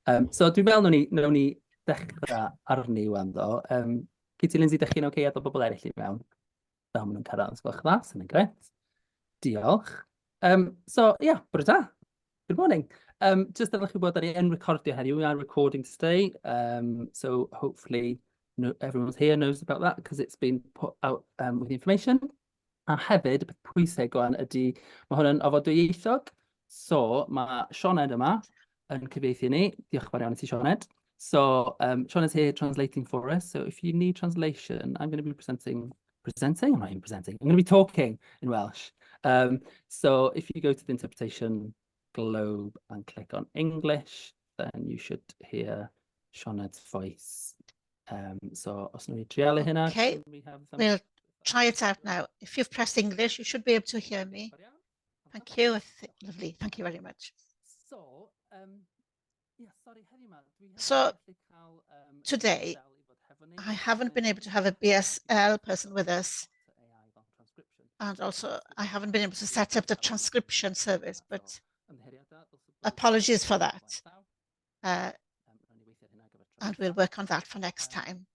So dwi'n meddwl nawn ni dechrau arni wan ddo. Gyd ti, Lindsay, dechrau'n oce a bobl eraill i mewn? Da, maen nhw'n cyrraedd, os gwelwch yn dda, sy'n gret. Diolch. So, yeah, bore da. Good morning. Just ydych chi bod ar yn recordio heddiw, we are recording today. So hopefully everyone's here knows about that because it's been put out with the information. A hefyd, beth pwysig o'n ydy, mae hwn yn ofodwyieithog. So, mae Sioned yma yn cyfieithu ni. Diolch yn fawr iawn i ti, Sioned. So, Sioned's here translating for us. So, if you need translation, I'm going to be presenting. I'm not even presenting. I'm going to be talking in Welsh. So, if you go to the interpretation globe and click on English, then you should hear Sioned's voice. So, os nhw'n trialu hynna. Okay, we'll try it out now. If you've pressed English, you should be able to hear me. Thank you. Lovely. Thank you very much. So, yeah, sorry, so today, I haven't been able to have a BSL person with us. And also, I haven't been able to set up the transcription service, but apologies for that. And we'll work on that for next time.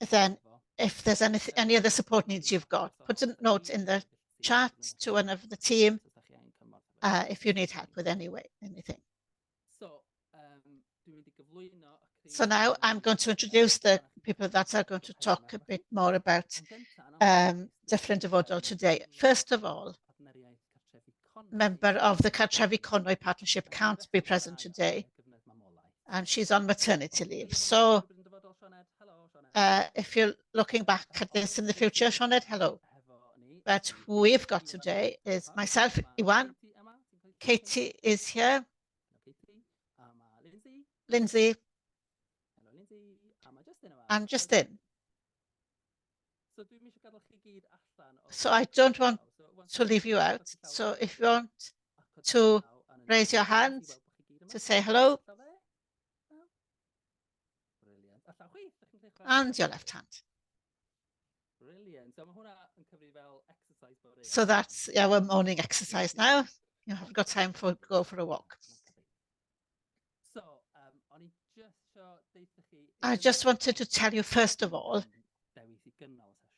Then, if there's any other support needs you've got, put a note in the chat to one of the team if you need help with anything. So now I'm going to introduce the people that are going to talk a bit more about different Dyfodol today. First of all, member of the Cartrefi Conwy Partnership can't be present today, and she's on maternity leave. So if you're looking back at this in the future, Sioned, hello. But who we've got today is myself, Iwan, Katie is here, Lindsay, and Justin. So I don't want to leave you out. So if you want to raise your hand to say hello, and your left hand. So that's our morning exercise now. You haven't got time to go for a walk. I just wanted to tell you, first of all,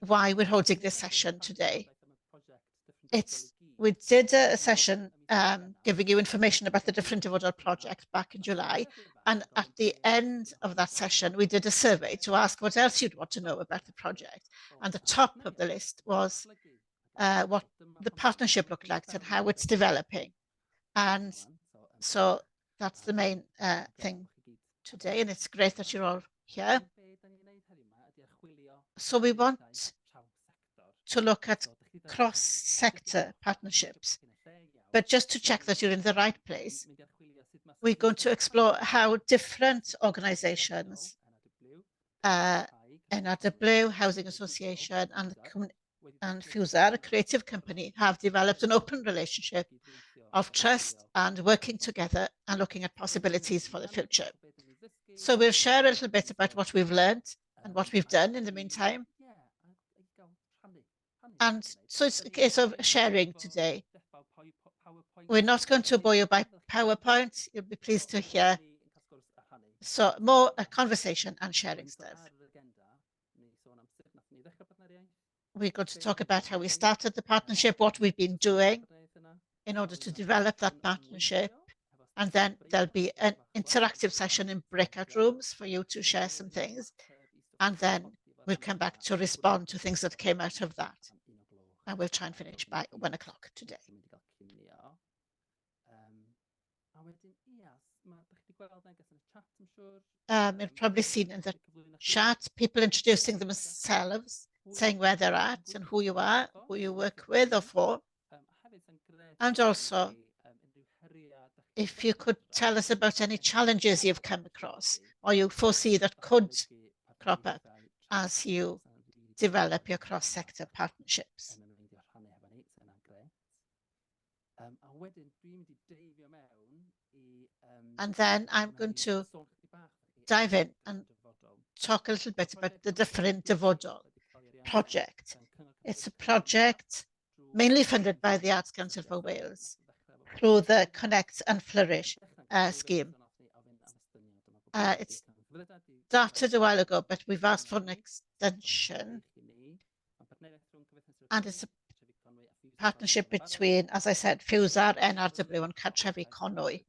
why we're holding this session today. We did a session giving you information about the different Dyfodol projects back in July. And at the end of that session, we did a survey to ask what else you'd want to know about the project. And the top of the list was what the partnership looked like and how it's developing. And so that's the main thing today. And it's great that you're all here. So we want to look at cross-sector partnerships. But just to check that you're in the right place, we're going to explore how different organizations, NRW, Housing Association, and Fusar, a creative company, have developed an open relationship of trust and working together and looking at possibilities for the future. So we'll share a little bit about what we've learned and what we've done in the meantime. And so it's a case of sharing today. We're not going to bore you by PowerPoint. You'll be pleased to hear. So more a conversation and sharing stuff. We're going to talk about how we started the partnership, what we've been doing in order to develop that partnership. And then there'll be an interactive session in breakout rooms for you to share some things. And then we'll come back to respond to things that came out of that. And we'll try and finish by 1 o'clock today. You've probably seen in the chat people introducing themselves, saying where they're at and who you are, who you work with or for. And also, if you could tell us about any challenges you've come across or you foresee that could crop up as you develop your cross-sector partnerships. And then I'm going to dive in and talk a little bit about the different Dyfodol project. It's a project mainly funded by the Arts Council for Wales through the Connect and Flourish scheme. It started a while ago, but we've asked for an extension. And it's a partnership between, as I said, Ffiwzar, NRW and Cartrefi Conwy.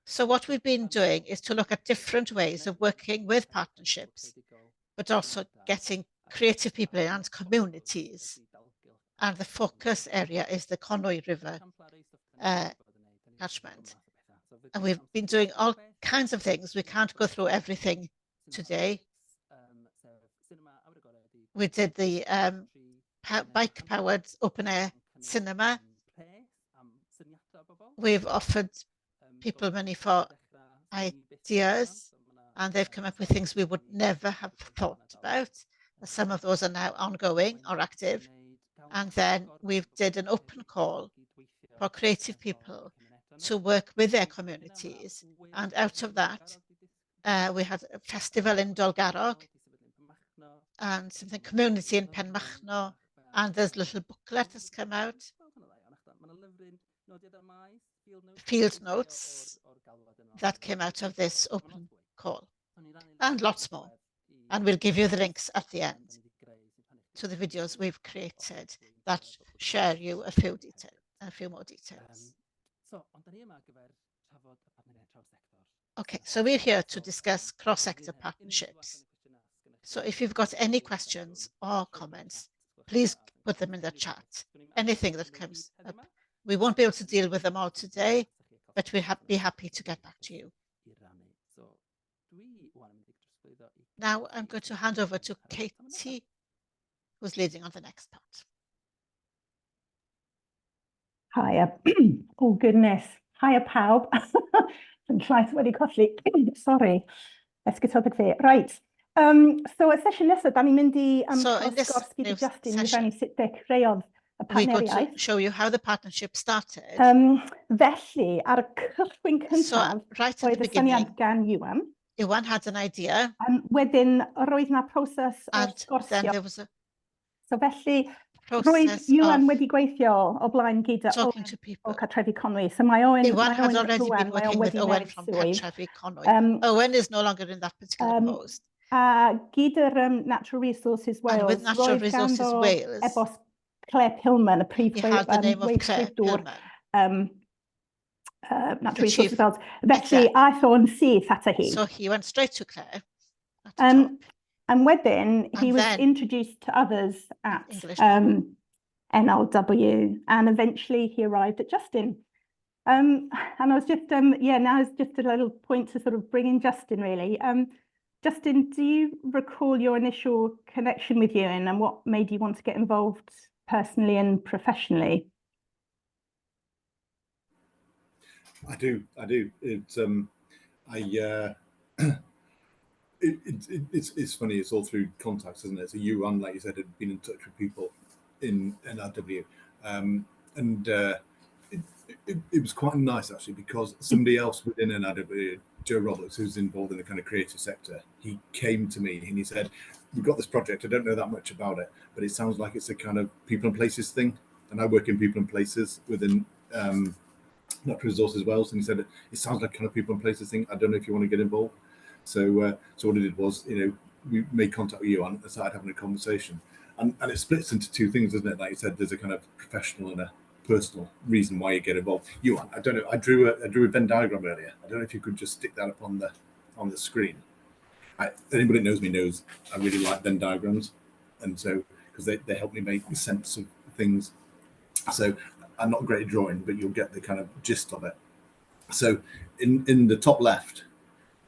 So what we've been doing is to look at different ways of working with partnerships, but also getting creative people in and communities. And the focus area is the Conwy River catchment. And we've been doing all kinds of things. We can't go through everything today. We did the bike-powered open-air cinema. We've offered people money for ideas, and they've come up with things we would never have thought about. Some of those are now ongoing or active. And then we did an open call for creative people to work with their communities. And out of that, we had a festival in Dolgarrog and something community in Penmachno. And there's a little booklet that's come out, field notes that came out of this open call, and lots more. And we'll give you the links at the end to the videos we've created that share you a few more details. Okay, so we're here to discuss cross-sector partnerships. So if you've got any questions or comments, please put them in the chat. Anything that comes up. We won't be able to deal with them all today, but we'll be happy to get back to you. Now I'm going to hand over to Katie, who's leading on the next part. Hiya. Oh, goodness. Hiya, pawb. Yn llais wedi colli. Sorry. Esgutodig fi. Right. So, y sesiwn nesaf, da ni'n mynd I sgwrs gyda Justin I fewn I sut dechreuodd y partneriaeth. We're going to show you how the partnership started. Felly, ar y cychwyn cyntaf, oedd y syniad gan Iwan. Iwan had an idea. Wedyn, roedd na proses o sgorsio. So, felly, roedd Iwan wedi gweithio o blaen gyda o Cartrefi Conwy. So, mae Owen had already been working with Owen from Cartrefi Conwy. Owen is no longer in that particular post. Gyda'r Natural Resources Wales, with Natural Resources Wales, ebos Claire Pillman, y prif he had the name of Claire Pillman. Natural Resources Wales. Felly, aeth o'n syth ata hi. So he went straight to Claire. And wedyn, he was introduced to others at NLW, and eventually he arrived at Justin. And I was just, now is just a little point to sort of bring in Justin, really. Justin, do you recall your initial connection with Ewan and what made you want to get involved personally and professionally? I do. It's funny. It's all through contacts, isn't it? So Ewan, like you said, had been in touch with people in NRW, and it was quite nice actually, because somebody else within NRW, Joe Roberts, who's involved in the kind of creative sector, he came to me and he said, "We've got this project. I don't know that much about it, but it sounds like it's a kind of people and places thing." And I work in people and places within Natural Resources Wales, and he said, "It sounds like kind of people and places thing. I don't know if you want to get involved." So what I did was, we made contact with you and started having a conversation, and it splits into two things, doesn't it? Like you said, there's a kind of professional and a personal reason why you get involved. Ewan, I don't know. I drew a Venn diagram earlier. I don't know if you could just stick that up on the screen. Anybody that knows me knows I really like Venn diagrams, and so because they help me make sense of things. So I'm not great at drawing, but you'll get the kind of gist of it. So in the top left,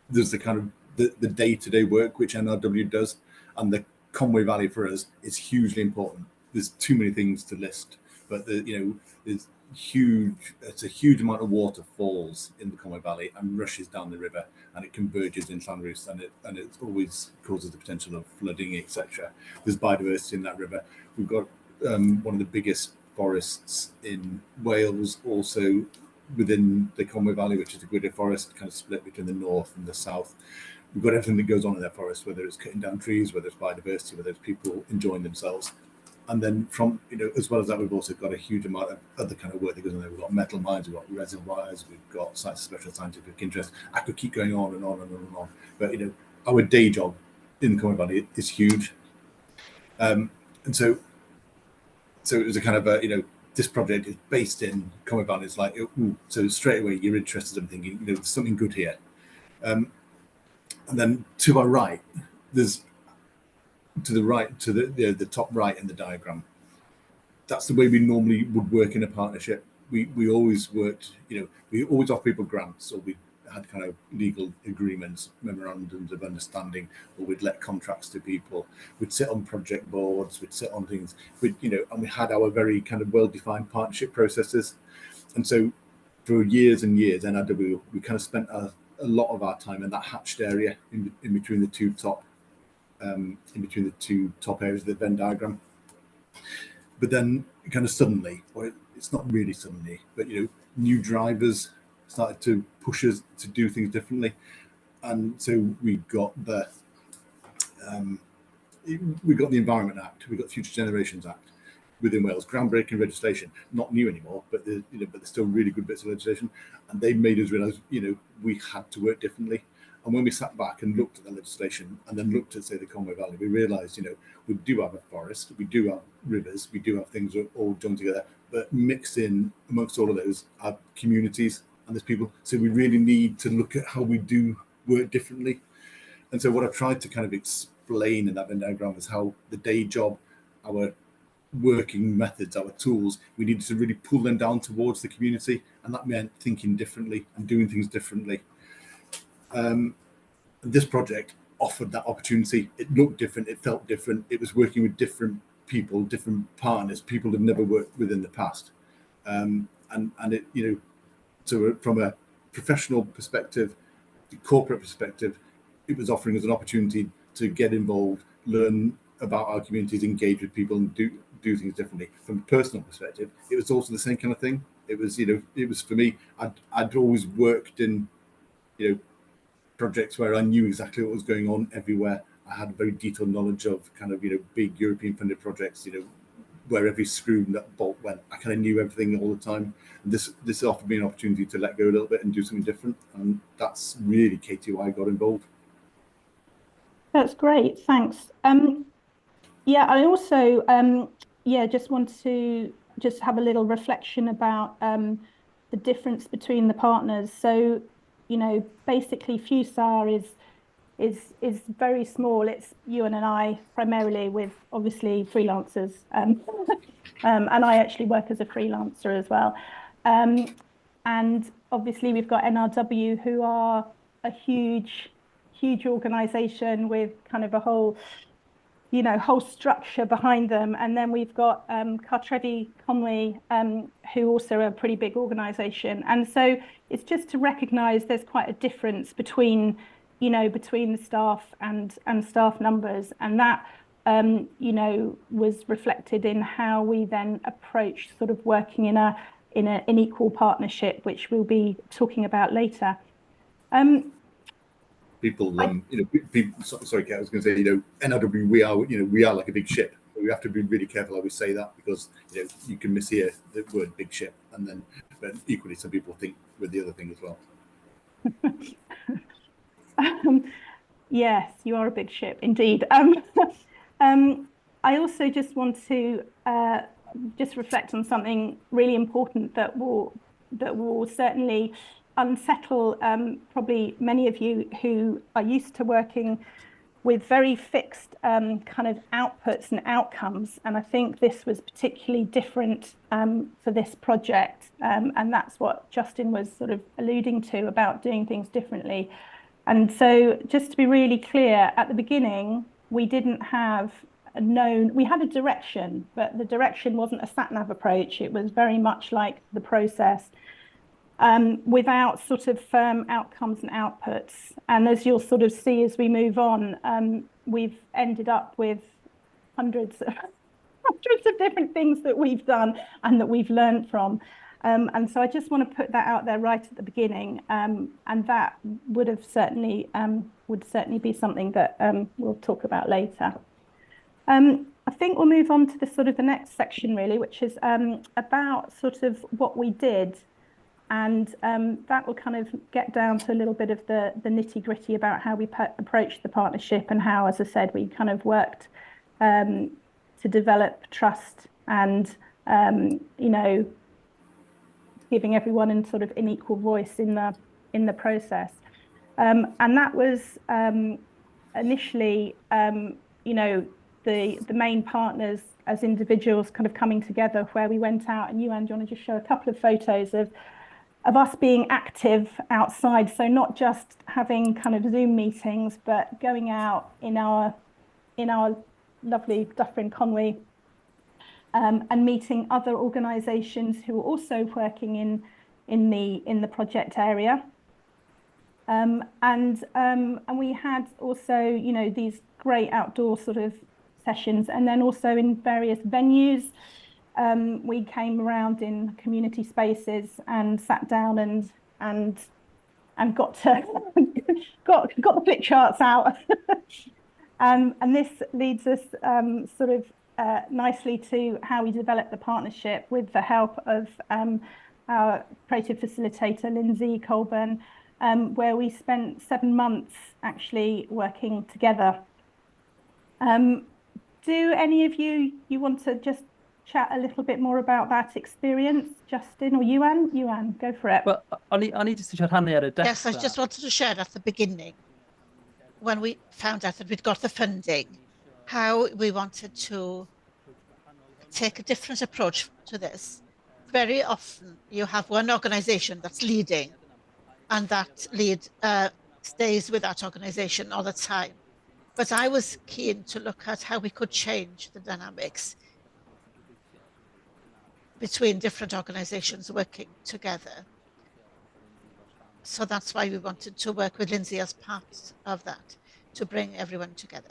there's the kind of the day-to-day work which NRW does, and the Conwy Valley for us is hugely important. There's too many things to list, but there's it's a huge amount of water falls in the Conwy Valley and rushes down the river, and it converges in Llanrwst, and it always causes the potential of flooding, etc. There's biodiversity in that river. We've got one of the biggest forests in Wales, also within the Conwy Valley, which is a wooded forest, kind of split between the north and the south. We've got everything that goes on in that forest, whether it's cutting down trees, whether it's biodiversity, whether it's people enjoying themselves. And then from, as well as that, we've also got a huge amount of other kind of work that goes on there. We've got metal mines, we've got reservoirs, we've got sites of special scientific interest. I could keep going on and on and on and on. But, our day job in the Cwmni Valley is huge. And so it was a kind of a, this project is based in Cwmni Valley. It's like, ooh, so straight away you're interested in thinking, there's something good here. And then to our right, there's to the top right in the diagram. That's the way we normally would work in a partnership. We always worked, we always offer people grants, or we had kind of legal agreements, memorandums of understanding, or we'd let contracts to people. We'd sit on project boards, we'd sit on things, and we had our very kind of well-defined partnership processes. And so for years and years, NRW, we kind of spent a lot of our time in that hatched area in between the two top areas of the Venn diagram. But then kind of suddenly, or it's not really suddenly, but new drivers started to push us to do things differently. And so we got the Environment Act, we got the Future Generations Act within Wales, groundbreaking legislation, not new anymore, but there's still really good bits of legislation. And they made us realise, we had to work differently. And when we sat back and looked at the legislation and then looked at, say, the Cwmni Valley, we realised, we do have a forest, we do have rivers, we do have things that all joined together, but mixed in amongst all of those are communities and there's people. So we really need to look at how we do work differently. And so what I've tried to kind of explain in that Venn diagram is how the day job, our working methods, our tools, we needed to really pull them down towards the community. And that meant thinking differently and doing things differently. This project offered that opportunity. It looked different, it felt different, it was working with different people, different partners, people that never worked with in the past. And it, so from a professional perspective, the corporate perspective, it was offering us an opportunity to get involved, learn about our communities, engage with people and do things differently. From a personal perspective, it was also the same kind of thing. It was, it was for me, I'd always worked in, projects where I knew exactly what was going on everywhere. I had a very detailed knowledge of kind of, big European funded projects, where every screw and that bolt went. I kind of knew everything all the time. And this offered me an opportunity to let go a little bit and do something different. And that's really why I got involved. That's great, thanks. Yeah, I also, just want to just have a little reflection about the difference between the partners. So, basically FUSAR is very small. It's you and I primarily, with obviously freelancers. And I actually work as a freelancer as well. And obviously we've got NRW, who are a huge organization with kind of a whole structure behind them. And then we've got cwmni, who also are a pretty big organization. And so it's just to recognize there's quite a difference between the staff and staff numbers. And that, was reflected in how we then approach sort of working in an equal partnership, which we'll be talking about later. People, sorry, Kate, I was going to say, NRW, we are like a big ship. We have to be really careful how we say that, because you can mishear the word big ship, and then, but equally, some people think we're the other thing as well. Yes, you are a big ship indeed. I also just want to just reflect on something really important that will certainly unsettle probably many of you who are used to working with very fixed kind of outputs and outcomes. And I think this was particularly different for this project. And that's what Justin was sort of alluding to about doing things differently. And so just to be really clear, at the beginning, we didn't have we had a direction, but the direction wasn't a sat-nav approach. It was very much like the process, without sort of firm outcomes and outputs. And as you'll sort of see as we move on, we've ended up with hundreds of different things that we've done and that we've learned from. And so I just want to put that out there right at the beginning, and that would certainly be something that we'll talk about later. I think we'll move on to the next section really, which is about sort of what we did. And that will kind of get down to a little bit of the nitty-gritty about how we approached the partnership and how, as I said, we kind of worked to develop trust and, you know, giving everyone an equal voice in the process. And that was initially, you know, the main partners as individuals kind of coming together, where we went out. And Yuan, do you want to just show a couple of photos of us being active outside? So not just having kind of Zoom meetings, but going out in our lovely Dufferin Conwy and meeting other organisations who are also working in the project area. And we had also, you know, these great outdoor sort of sessions, and then also in various venues. We came around in community spaces and sat down and got the flip charts out. And this leads us nicely to how we developed the partnership with the help of our creative facilitator, Lindsay Colburn, where we spent 7 months actually working together. Do any of you want to just chat a little bit more about that experience, Justin or Yuan? Yuan, go for it. Well, I need just to rhannu ar y dechrau. Yes, I just wanted to share at the beginning, when we found out that we'd got the funding, how we wanted to take a different approach to this. Very often you have one organisation that's leading, and that lead stays with that organisation all the time. But I was keen to look at how we could change the dynamics between different organisations working together. So that's why we wanted to work with Lindsay as part of that, to bring everyone together.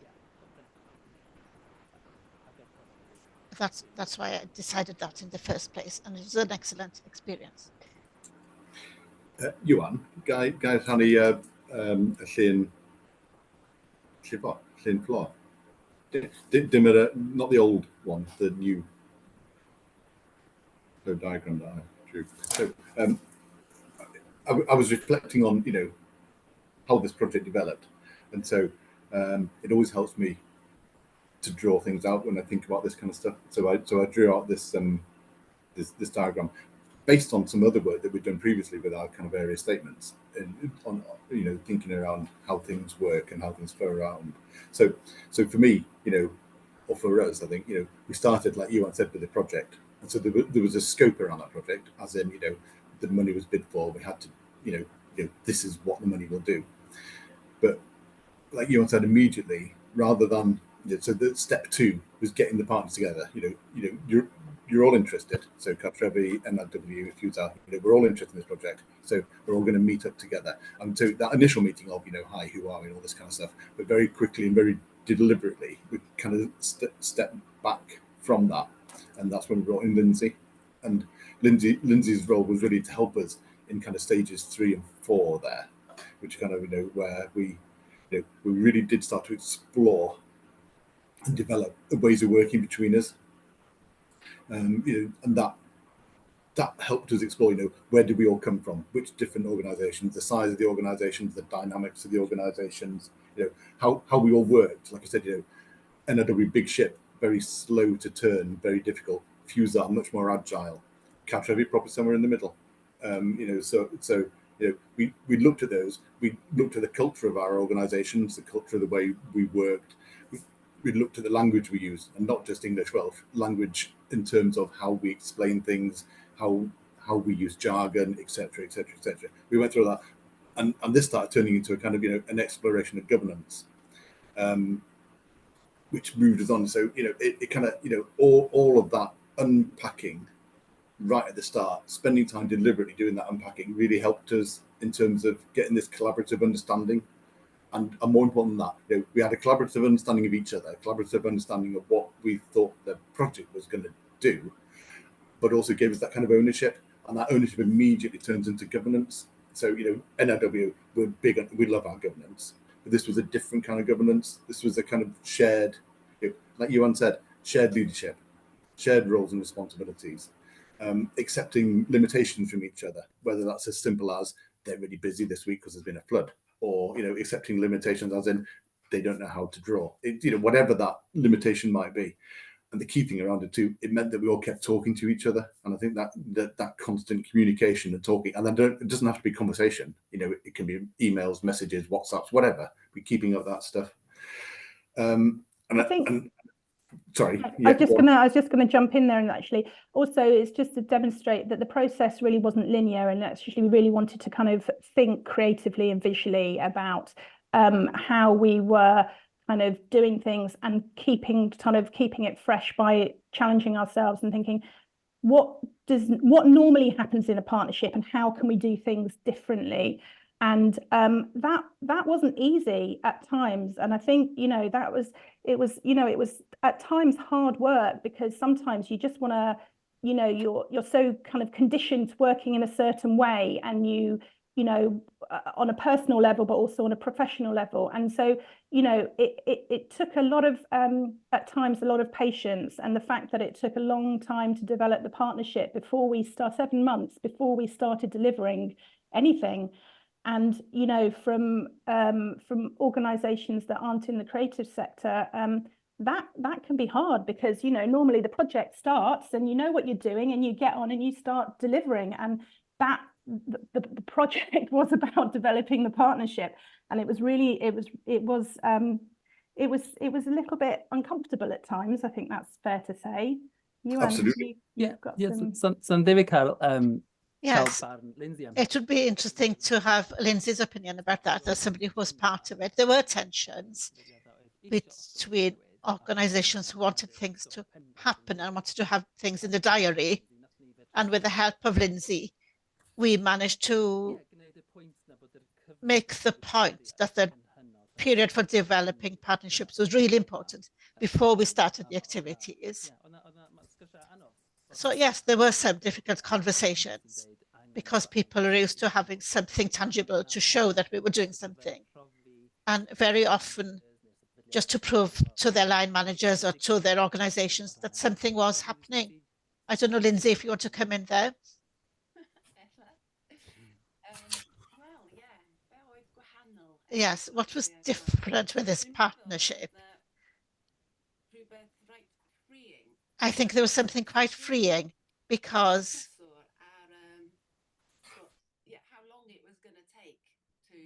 That's why I decided that in the first place, and it was an excellent experience. Yuan, guys rhannu llun floor. Not the old one, the new flow diagram that I drew. So I was reflecting on, you know, how this project developed, and so it always helps me to draw things out when I think about this kind of stuff. So I drew out this this diagram based on some other work that we've done previously with our kind of various statements, and on, you know, thinking around how things work and how things flow around. So for me, you know, or for us, I think, you know, we started, like Yuan said, with the project, and so there was a scope around that project, as in, you know, the money was bid for. We had to, you know, this is what the money will do. But like Yuan said, immediately, rather than, you know, so the step 2 was getting the partners together. You know, you're all interested. So Cartrefi, NRW, FUSA, you know, we're all interested in this project. So we're all going to meet up together. And so that initial meeting of, you know, hi, who are we, and all this kind of stuff, but very quickly and very deliberately, we kind of stepped back from that. And that's when we brought in Lindsay. And Lindsay's role was really to help us in kind of stages 3 and 4 there, which kind of, you know, where we really did start to explore and develop the ways of working between us. You know, and that helped us explore, you know, where did we all come from, which different organisations, the size of the organisations, the dynamics of the organisations, you know, how we all worked. Like I said, you know, NRW, big ship, very slow to turn, very difficult. FUSA, much more agile. Cartrefi, probably somewhere in the middle. You know, so you know, we looked at those. We looked at the culture of our organisations, the culture of the way we worked. We looked at the language we used, and not just English Welsh, language in terms of how we explain things, how we use jargon, etc., etc., etc. We went through that, and this started turning into a kind of, you know, an exploration of governance, which moved us on. So, you know, it kind of, you know, all of that unpacking right at the start, spending time deliberately doing that unpacking, really helped us in terms of getting this collaborative understanding. And more important than that, you know, we had a collaborative understanding of each other, a collaborative understanding of what we thought the project was going to do, but also gave us that kind of ownership, and that ownership immediately turns into governance. So, you know, NRW, we're big, we love our governance, but this was a different kind of governance. This was a kind of shared, you know, like Yuan said, shared leadership, shared roles and responsibilities, accepting limitations from each other, whether that's as simple as they're really busy this week because there's been a flood, or accepting limitations as in they don't know how to draw. Whatever that limitation might be. And the key thing around it too, it meant that we all kept talking to each other. And I think that constant communication and talking, and it doesn't have to be conversation. It can be emails, messages, WhatsApps, whatever. We're keeping up that stuff. Sorry. I was just gonna jump in there, and actually also it's just to demonstrate that the process really wasn't linear, and actually we really wanted to kind of think creatively and visually about how we were kind of doing things and keeping it fresh by challenging ourselves and thinking what normally happens in a partnership and how can we do things differently. And that wasn't easy at times, and I think it was at times hard work, because sometimes you just want to, you're so kind of conditioned working in a certain way, and on a personal level but also on a professional level, and so it took a lot of at times a lot of patience, and the fact that it took a long time to develop the partnership before we 7 months before we started delivering anything. And from organizations that aren't in the creative sector, that can be hard, because normally the project starts and what you're doing and you get on and you start delivering, and that the project was about developing the partnership, and it was really it was a little bit uncomfortable at times. I think that's fair to say. Absolutely. Some David Carroll. Yes, it would be interesting to have Lindsay's opinion about that as somebody who was part of it. There were tensions between organisations who wanted things to happen and wanted to have things in the diary, and with the help of Lindsay, we managed to make the point that the period for developing partnerships was really important before we started the activities. So yes, there were some difficult conversations, because people are used to having something tangible to show that we were doing something, and very often just to prove to their line managers or to their organizations that something was happening. I don't know, Lindsay, if you want to come in there. Yes, what was different with this partnership? I think there was something quite freeing, because how long it was going to take to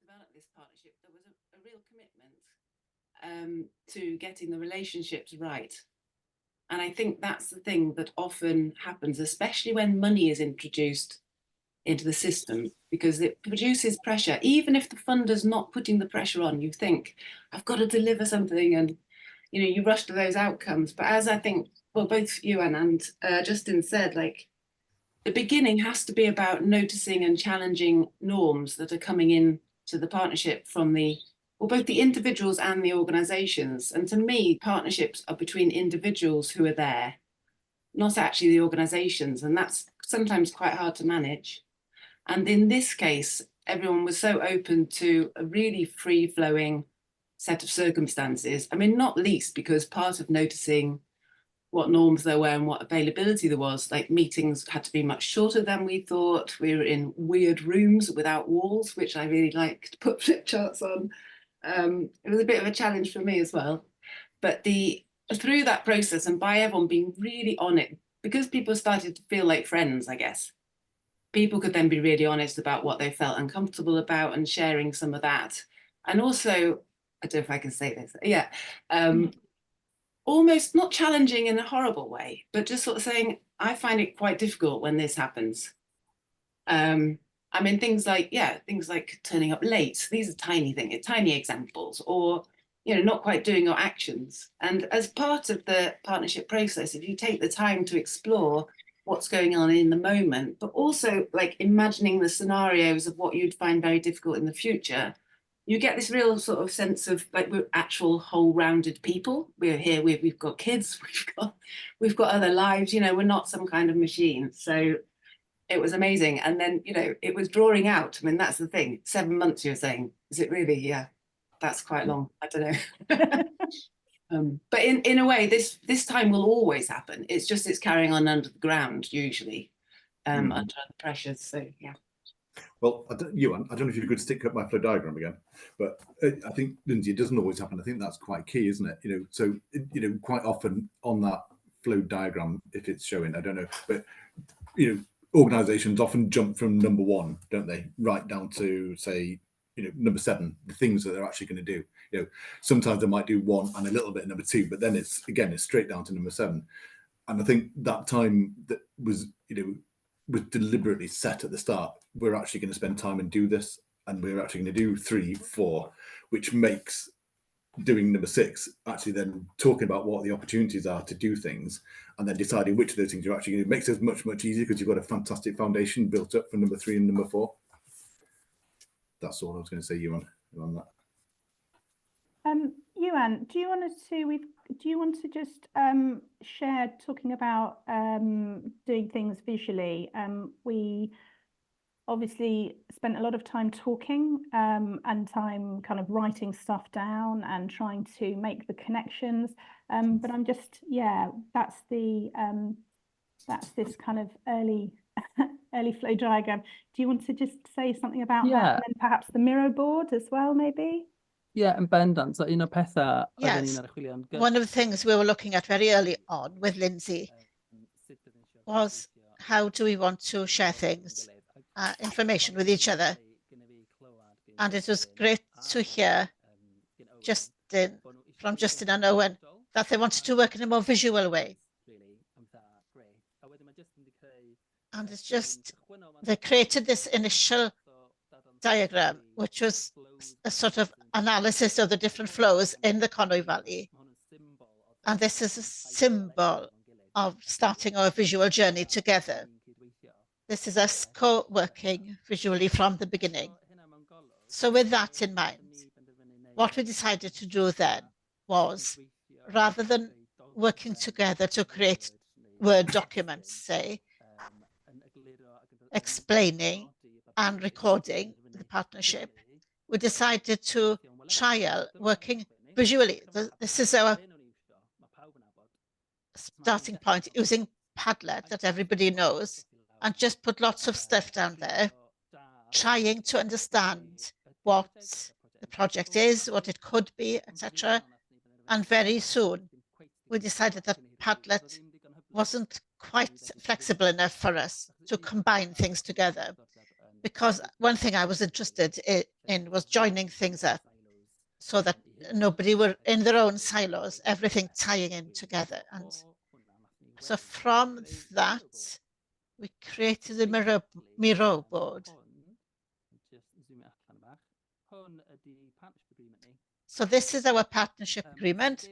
develop this partnership, there was a real commitment to getting the relationships right. And I think that's the thing that often happens, especially when money is introduced into the system, because it produces pressure. Even if the funder's not putting the pressure on, you think, I've got to deliver something, and you rush to those outcomes. But as I think, well, both you and Justin said, like, the beginning has to be about noticing and challenging norms that are coming in to the partnership from both the individuals and the organizations. And to me, partnerships are between individuals who are there, not actually the organizations. And that's sometimes quite hard to manage. And in this case, everyone was so open to a really free-flowing set of circumstances. I mean, not least because part of noticing what norms there were and what availability there was, like meetings had to be much shorter than we thought. We were in weird rooms without walls, which I really like to put flip charts on. It was a bit of a challenge for me as well. But through that process, and by everyone being really on it, because people started to feel like friends, I guess, people could then be really honest about what they felt uncomfortable about and sharing some of that. And also, I don't know if I can say this, almost not challenging in a horrible way, but just sort of saying, I find it quite difficult when this happens. I mean, things like turning up late. These are tiny things, tiny examples, or, not quite doing your actions. And as part of the partnership process, if you take the time to explore what's going on in the moment, but also like imagining the scenarios of what you'd find very difficult in the future, you get this real sort of sense of like we're actual whole-rounded people. We're here, we've got kids, we've got other lives, we're not some kind of machine. So it was amazing. And then, it was drawing out. I mean, that's the thing. 7 months, you're saying, is it really? Yeah, that's quite long. I don't know. But in a way, this time will always happen. It's just it's carrying on under the ground usually, under the pressures. So yeah. Well, Ewan, I don't know if you could stick up my flow diagram again, but I think, Lindsay, it doesn't always happen. I think that's quite key, isn't it? You know, so quite often on that flow diagram, if it's showing, I don't know, but organisations often jump from number 1, don't they, right down to say, number 7, the things that they're actually going to do. Sometimes they might do 1 and a little bit of number 2, but then it's straight down to number 7. And I think that time that was, was deliberately set at the start. We're actually going to spend time and do this, and we're actually going to do 3, 4, which makes doing number 6 actually then talking about what the opportunities are to do things, and then deciding which of those things you're actually going to do makes it much easier, because you've got a fantastic foundation built up for number 3 and number 4. That's all I was going to say, Ewan, on that. Ewan, do you want to just share talking about doing things visually? We obviously spent a lot of time talking and time kind of writing stuff down and trying to make the connections. But I'm just, that's this kind of early flow diagram. Do you want to just say something about that, and then perhaps the mirror board as well, maybe? Yeah, yn bendant. So un o'r pethau Yes, one of the things we were looking at very early on with Lindsay was how do we want to share things, information with each other. And it was great to hear from Justin and Owen that they wanted to work in a more visual way. And it's just, they created this initial diagram, which was a sort of analysis of the different flows in the Conwy Valley. And this is a symbol of starting our visual journey together. This is us co-working visually from the beginning. So with that in mind, what we decided to do then was, rather than working together to create Word documents, say, explaining and recording the partnership, we decided to trial working visually. This is our starting point, using Padlet that everybody knows, and just put lots of stuff down there, trying to understand what the project is, what it could be, etc. And very soon we decided that Padlet wasn't quite flexible enough for us to combine things together, because one thing I was interested in was joining things up so that nobody were in their own silos, everything tying in together. And so from that, we created a mirror board. So this is our partnership agreement,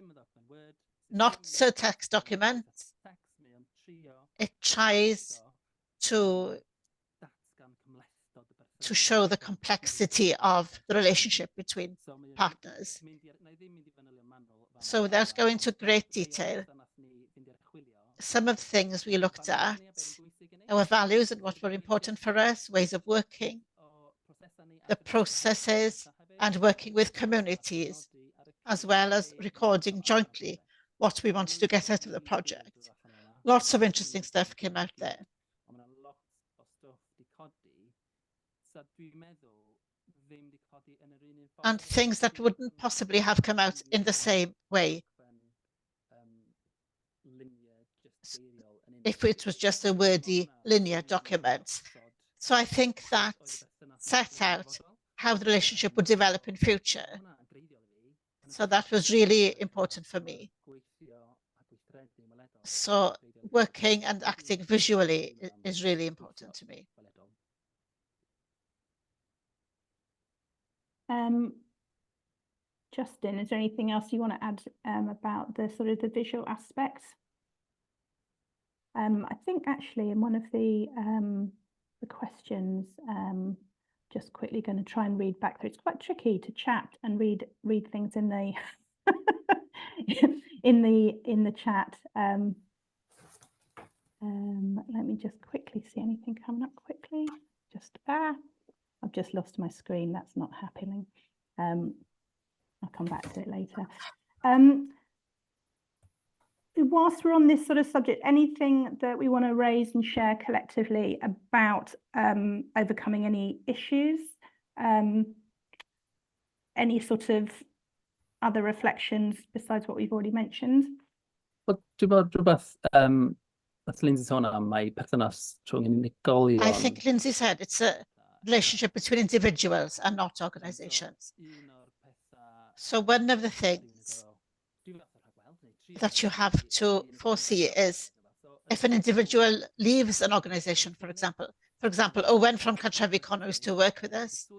not a text document. It tries to show the complexity of the relationship between partners. So without going into great detail, some of the things we looked at, our values and what were important for us, ways of working, the processes, and working with communities, as well as recording jointly what we wanted to get out of the project. Lots of interesting stuff came out there. And things that wouldn't possibly have come out in the same way if it was just a wordy linear document. So I think that set out how the relationship would develop in future. So that was really important for me. So working and acting visually is really important to me. Justin, is there anything else you want to add about the sort of the visual aspects? I think actually in one of the questions, just quickly going to try and read back through. It's quite tricky to chat and read things in the in the chat. Let me just quickly see anything coming up quickly. I've just lost my screen. That's not happening. I'll come back to it later. whilst we're on this sort of subject, anything that we want to raise and share collectively about overcoming any issues, any sort of other reflections besides what we've already mentioned? Wel, dwi'n bod rhywbeth, nath Lindsay sôn am mai perthynas rhwng unigolion. I think Lindsay said it's a relationship between individuals and not organisations. So one of the things that you have to foresee is if an individual leaves an organisation, for example, Owen from Cartrefi Conwy used to work with us,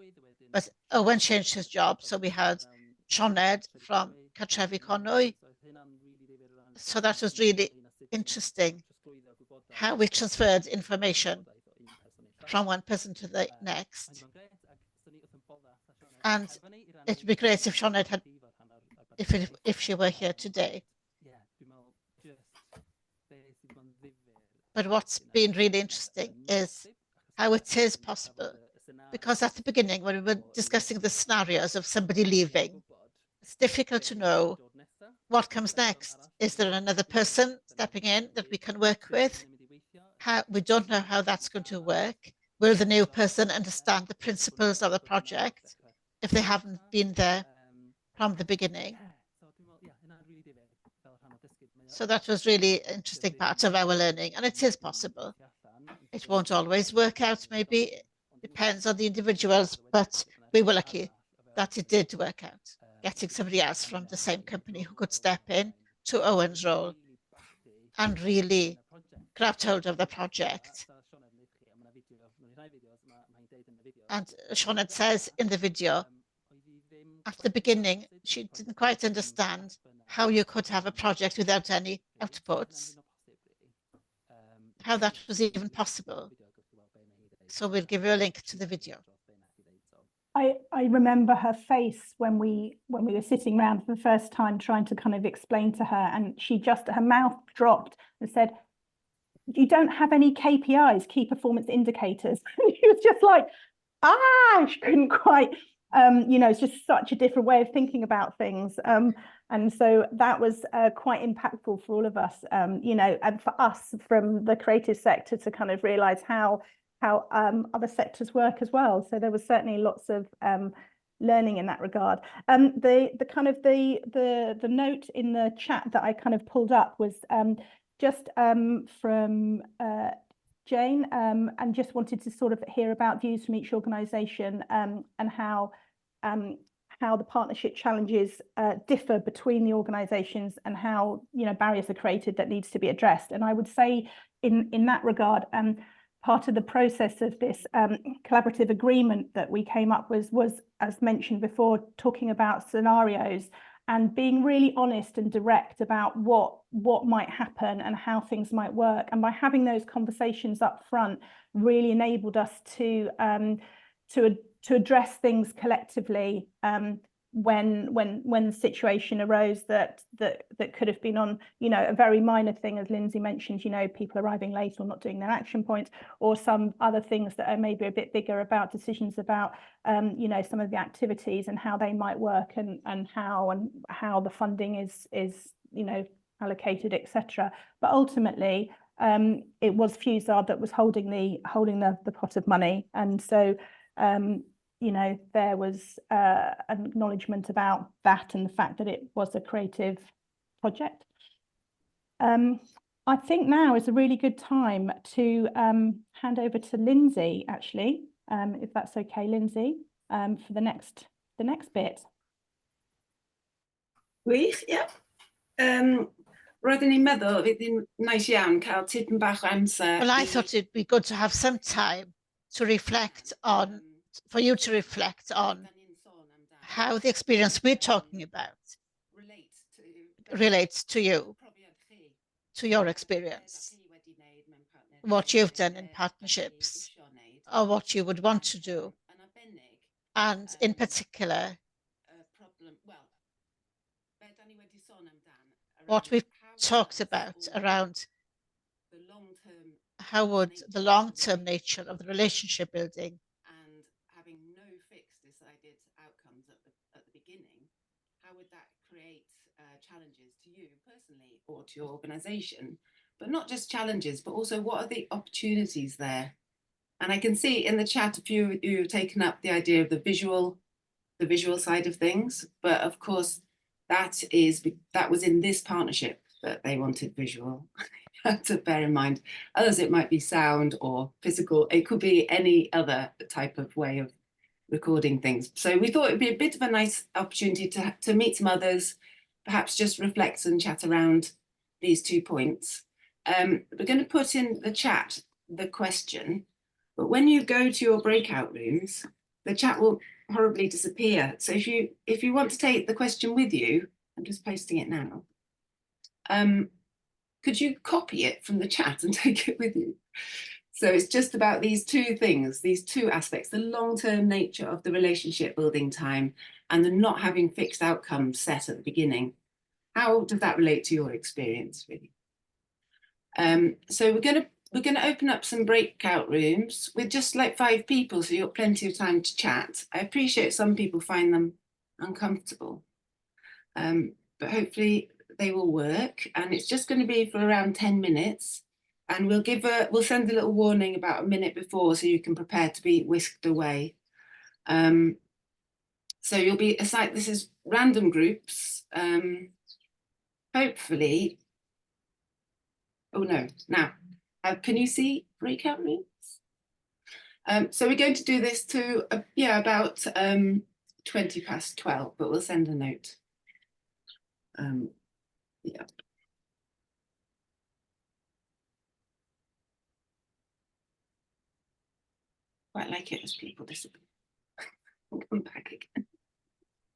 but Owen changed his job. So we had Sioned from Cartrefi Conwy. So that was really interesting, how we transferred information from one person to the next. And it would be great if Sioned had, if she were here today. But what's been really interesting is how it is possible, because at the beginning, when we were discussing the scenarios of somebody leaving, it's difficult to know what comes next. Is there another person stepping in that we can work with? We don't know how that's going to work. Will the new person understand the principles of the project if they haven't been there from the beginning? So that was really interesting part of our learning, and it is possible. It won't always work out, maybe. Depends on the individuals, but we were lucky that it did work out, getting somebody else from the same company who could step in to Owen's role and really grabbed hold of the project. And Sioned says in the video, at the beginning, she didn't quite understand how you could have a project without any outputs, how that was even possible. So we'll give you a link to the video. I remember her face when we were sitting around for the first time trying to kind of explain to her, and her mouth dropped and said, "You don't have any KPIs, key performance indicators." She was just like, she couldn't quite, it's just such a different way of thinking about things. And so that was quite impactful for all of us, and for us from the creative sector to kind of realize how other sectors work as well. So there was certainly lots of learning in that regard. The note in the chat that I kind of pulled up was just from Jane, and just wanted to sort of hear about views from each organisation and how the partnership challenges differ between the organisations, and how barriers are created that needs to be addressed. And I would say in that regard, part of the process of this collaborative agreement that we came up with was, as mentioned before, talking about scenarios and being really honest and direct about what might happen and how things might work. And by having those conversations up front really enabled us to address things collectively when the situation arose that could have been on, a very minor thing, as Lindsay mentioned, people arriving late or not doing their action points, or some other things that are maybe a bit bigger about decisions about, some of the activities and how they might work, and how the funding is allocated, etc. But ultimately, it was Fusard that was holding the pot of money, and so there was an acknowledgement about that and the fact that it was a creative project. I think now is a really good time to hand over to Lindsay, actually, if that's okay, Lindsay, for the next bit. Gwych, ie. Roeddwn i'n meddwl fydd hi'n nice iawn cael tipyn bach o amser. Well, I thought it'd be good to have some time to reflect on, for you to reflect on how the experience we're talking about relates to you, to your experience, what you've done in partnerships, or what you would want to do, and in particular, what we've talked about around how would the long-term nature of the relationship building and having no fixed decided outcomes at the beginning, how would that create challenges to you personally or to your organisation? But not just challenges, but also what are the opportunities there? And I can see in the chat a few of you have taken up the idea of the visual side of things. But of course, that was in this partnership that they wanted visual. You have to bear in mind. Others, it might be sound or physical. It could be any other type of way of recording things. So we thought it'd be a bit of a nice opportunity to meet some others, perhaps just reflect and chat around these 2 points. We're going to put in the chat the question, but when you go to your breakout rooms, the chat will horribly disappear. So if you want to take the question with you, I'm just posting it now. Could you copy it from the chat and take it with you? So it's just about these 2 things, these 2 aspects, the long-term nature of the relationship building time and the not having fixed outcomes set at the beginning. How does that relate to your experience, really? So we're going to open up some breakout rooms with just like 5 people, so you've got plenty of time to chat. I appreciate some people find them uncomfortable, but hopefully they will work. And it's just going to be for around 10 minutes. And we'll send a little warning about a minute before so you can prepare to be whisked away. So you'll be assigned, this is random groups. Hopefully, oh no, now, can you see breakout rooms? So we're going to do this to, about 20 past 12, but we'll send a note. Yeah. Quite like it as people disappear. Come back again.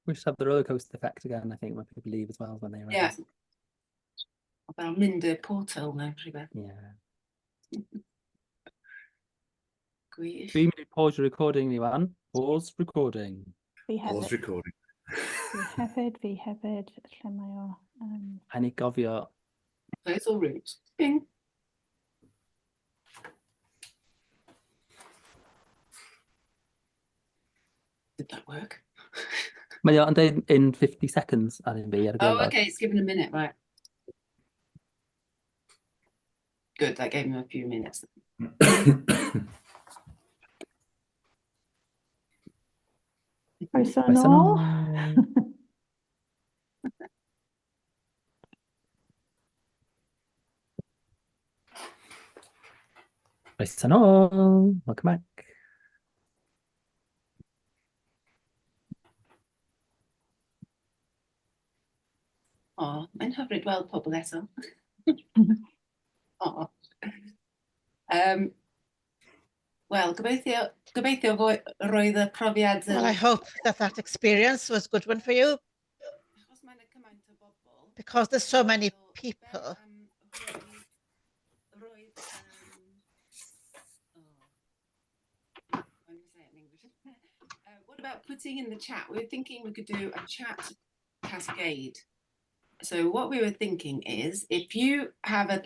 We should have the roller coaster effect again, I think, when people leave as well when they arrive. Yeah. About Minder Portal now, Yeah. 3-minute pause your recording, Iwan. Pause recording. Pause recording. Fi hefyd, lle mae o? I need gofio. Those all rooms. Bing. Did that work? Mae o'n deud in 50 seconds ar un fi ar y Oh, gwefan. okay, it's given a minute, right. Good, that gave him a few minutes. Croeso nôl. Croeso nôl. Welcome back. Oh, mae'n hyfryd weld pobl eto. Oh. Well, gobeithio roedd y profiad... Well, I hope that experience was a good one for you. Because there's so many people. What about putting in the chat? We were thinking we could do a chat cascade. So what we were thinking is, if you have a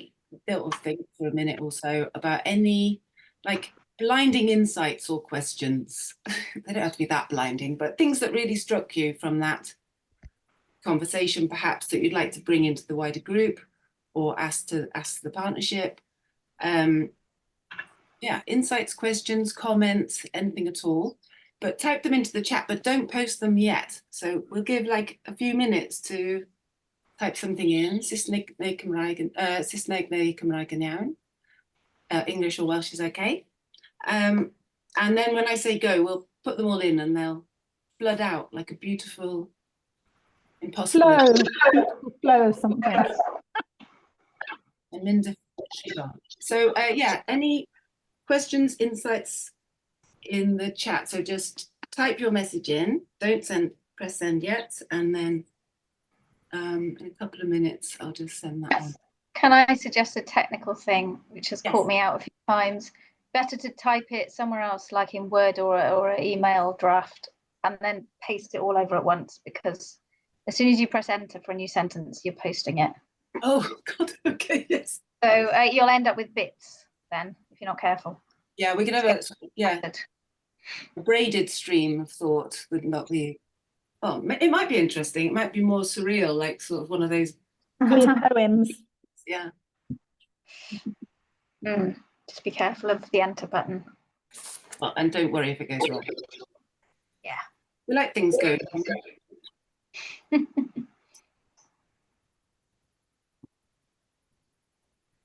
little think for a minute or so about any like blinding insights or questions, they don't have to be that blinding, but things that really struck you from that conversation, perhaps that you'd like to bring into the wider group or ask the partnership. Yeah, insights, questions, comments, anything at all. But type them into the chat, but don't post them yet. So we'll give like a few minutes to type something in. Saesneg neu Cymraeg yn iawn. English or Welsh is okay. And then when I say go, we'll put them all in and they'll flood out like a beautiful, impossible... Flow of something. So yeah, any questions, insights in the chat? So just type your message in, don't press send yet, and then in a couple of minutes I'll just send that on. Can I suggest a technical thing which has caught me out a few times? Better to type it somewhere else, like in Word or an email draft, and then paste it all over at once, because as soon as you press enter for a new sentence, you're posting it. Oh God, okay, yes. So you'll end up with bits then, if you're not careful. Yeah, we could have a braided stream of thought, would not be Oh, it might be interesting. It might be more surreal, like sort of one of those weird poems. Yeah. Just be careful of the enter button. Well, and don't worry if it goes wrong. Yeah. We like things going.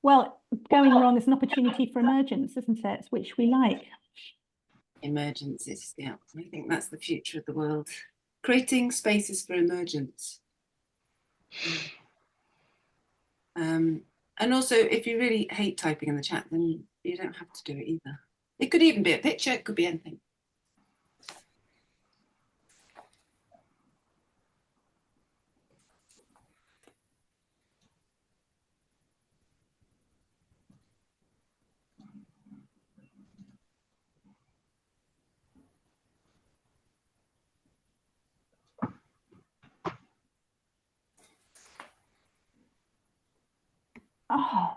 Well, going wrong is an opportunity for emergence, isn't it? Which we like. Emergencies, yeah. I think that's the future of the world. Creating spaces for emergence. And also, if you really hate typing in the chat, then you don't have to do it either. It could even be a picture, it could be anything. Oh,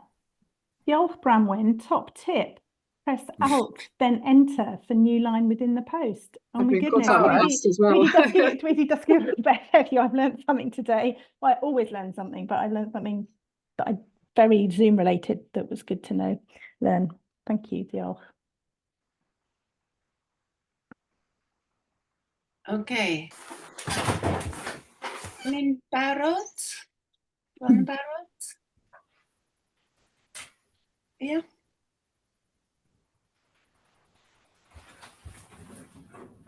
diolch Bramwyn, top tip. Press Alt, then Enter for new line within the post. Oh my goodness, wedi dysgu beth heddiw. I've learned something today. Well, I always learn something, but I learned something that I very Zoom related that was good to learn. Thank you, diolch. Okay. Ni'n barod? Yn barod? Yeah.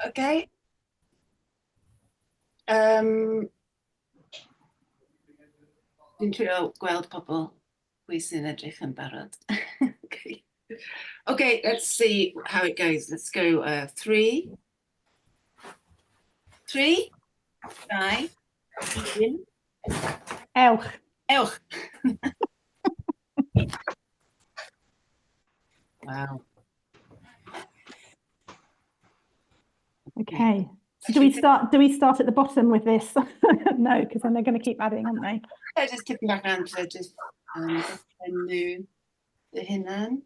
Okay. Dwi'n trio gweld pobl pwy sy'n edrych yn barod. Okay. Okay, let's see how it goes. Let's go 3. 3, 2, 1. Ewch. Ewch. Wow. Okay. So do we start at the bottom with this? No, because then they're going to keep adding, aren't they? I just tipyn bach around to just enw dy hunan.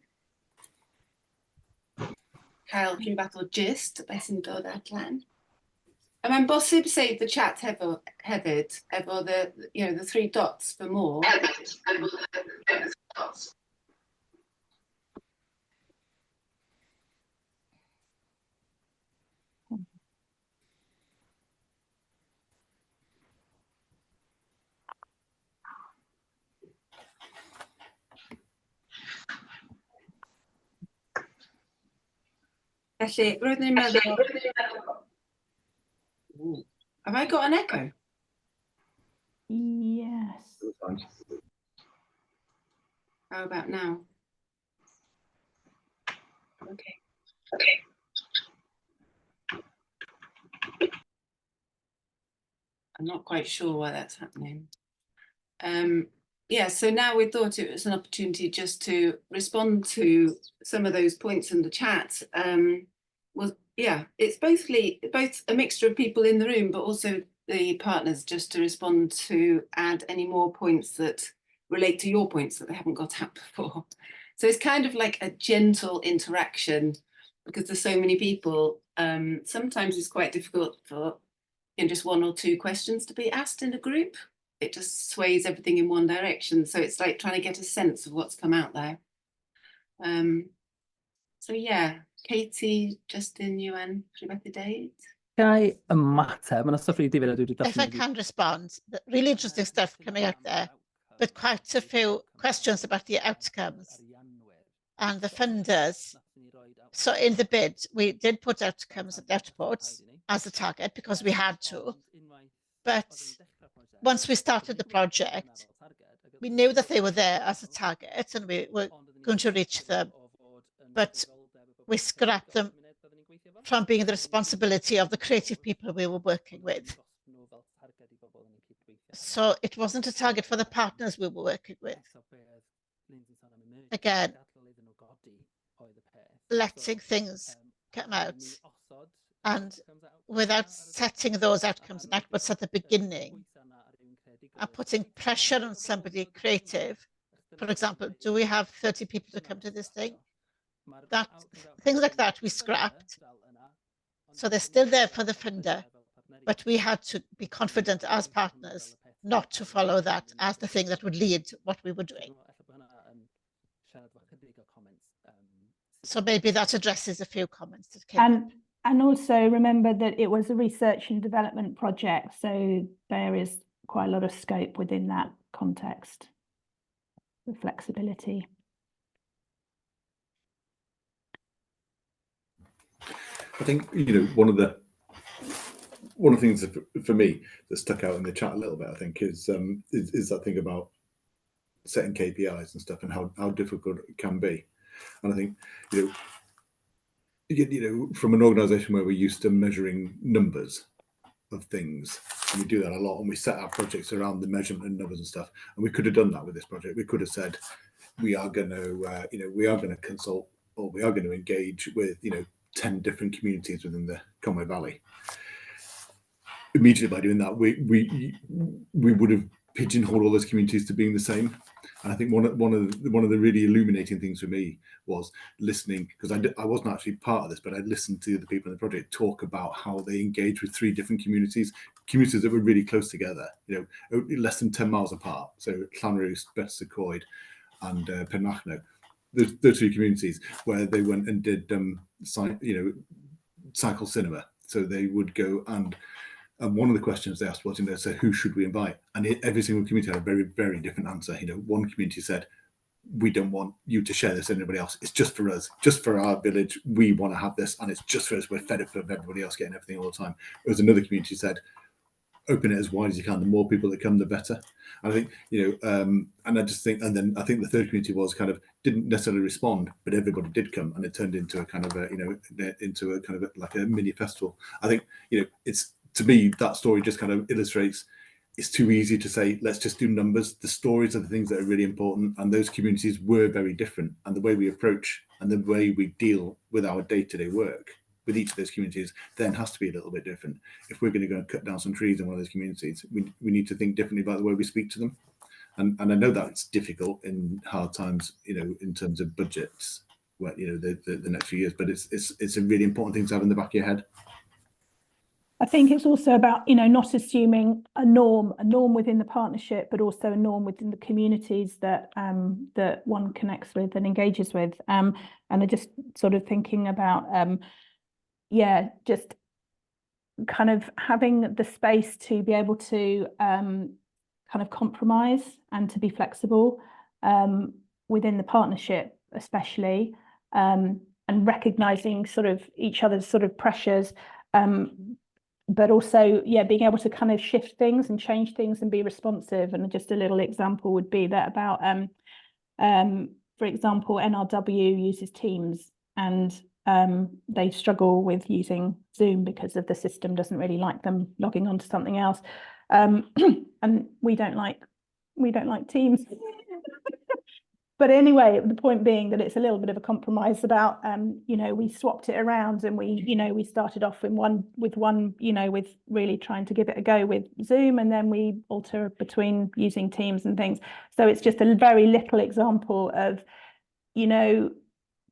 Cael rhyw fath o gist beth sy'n dod allan. A mae'n bosib save the chat hefyd, efo the 3 dots for more. Felly, roeddwn i'n meddwl... Have I got an echo? Yes. How about now? Okay. I'm not quite sure why that's happening. Yeah, so now we thought it was an opportunity just to respond to some of those points in the chat. It's both a mixture of people in the room, but also the partners, just to respond to add any more points that relate to your points that they haven't got out before. So it's kind of like a gentle interaction because there's so many people. Sometimes it's quite difficult for just 1 or 2 questions to be asked in a group. It just sways everything in one direction. So it's like trying to get a sense of what's come out there. So yeah, Katie, Justin, Iwan, rhywbeth I deud? Gai ymateb, mae'n stuff really difyr. If I can respond, really interesting stuff coming out there, but quite a few questions about the outcomes and the funders. So in the bid, we did put outcomes and outputs as a target because we had to. But once we started the project, we knew that they were there as a target and we were going to reach them, but we scrapped them from being the responsibility of the creative people we were working with. So it wasn't a target for the partners we were working with. Again, letting things come out and without setting those outcomes and outputs at the beginning and putting pressure on somebody creative. For example, do we have 30 people to come to this thing? Things like that we scrapped. So they're still there for the funder, But we had to be confident as partners not to follow that as the thing that would lead what we were doing. So maybe that addresses a few comments that came up. And also remember that it was a research and development project, so there is quite a lot of scope within that context, the flexibility. I think, you know, one of the things that, for me, that stuck out in the chat a little bit, I think, is that thing about setting KPIs and stuff and how difficult it can be. And I think, you know, from an organisation where we're used to measuring numbers of things, and we do that a lot, and we set our projects around the measurement and numbers and stuff, and we could have done that with this project. We could have said, we are going to, you know, we are going to consult, or we are going to engage with, you know, 10 different communities within the Conway Valley. Immediately by doing that, we would have pigeonholed all those communities to being the same. And I think one of the really illuminating things for me was listening, because I wasn't actually part of this, but I listened to the people in the project talk about how they engaged with 3 different communities that were really close together, you know, less than 10 miles apart. So Llanrwst, Betws-y-Coed, and Penmachno. Those 3 communities where they went and did, you know, cycle cinema. So they would go and one of the questions they asked was, you know, so who should we invite? And every single community had a very, very different answer. You know, one community said, we don't want you to share this with anybody else. It's just for us, just for our village. We want to have this, and it's just for us. We're fed up of everybody else getting everything all the time. There was another community who said, open it as wide as you can. The more people that come, the better. And I think, you know, and I just think, and then I think the third community was kind of didn't necessarily respond, but everybody did come, and it turned into a kind of a, you know, into a kind of like a mini festival. I think, you know, it's, to me, that story just kind of illustrates it's too easy to say, let's just do numbers. The stories are the things that are really important, and those communities were very different. And the way we approach and the way we deal with our day-to-day work with each of those communities then has to be a little bit different. If we're going to go and cut down some trees in one of those communities, we need to think differently about the way we speak to them. And I know that's difficult in hard times, you know, in terms of budgets, where, you know, the next few years, but it's a really important thing to have in the back of your head. I think it's also about, you know, not assuming a norm within the partnership, but also a norm within the communities that that one connects with and engages with. And I'm just sort of thinking about, yeah, just kind of having the space to be able to kind of compromise and to be flexible within the partnership, especially, and recognizing sort of each other's sort of pressures. But also, yeah, being able to kind of shift things and change things and be responsive. And just a little example would be that about, for example, NRW uses Teams, and they struggle with using Zoom because of the system doesn't really like them logging on to something else. And we don't like Teams. But anyway, the point being that it's a little bit of a compromise about, you know, we swapped it around, and we started off with really trying to give it a go with Zoom, and then we alter between using Teams and things. So it's just a very little example of, you know,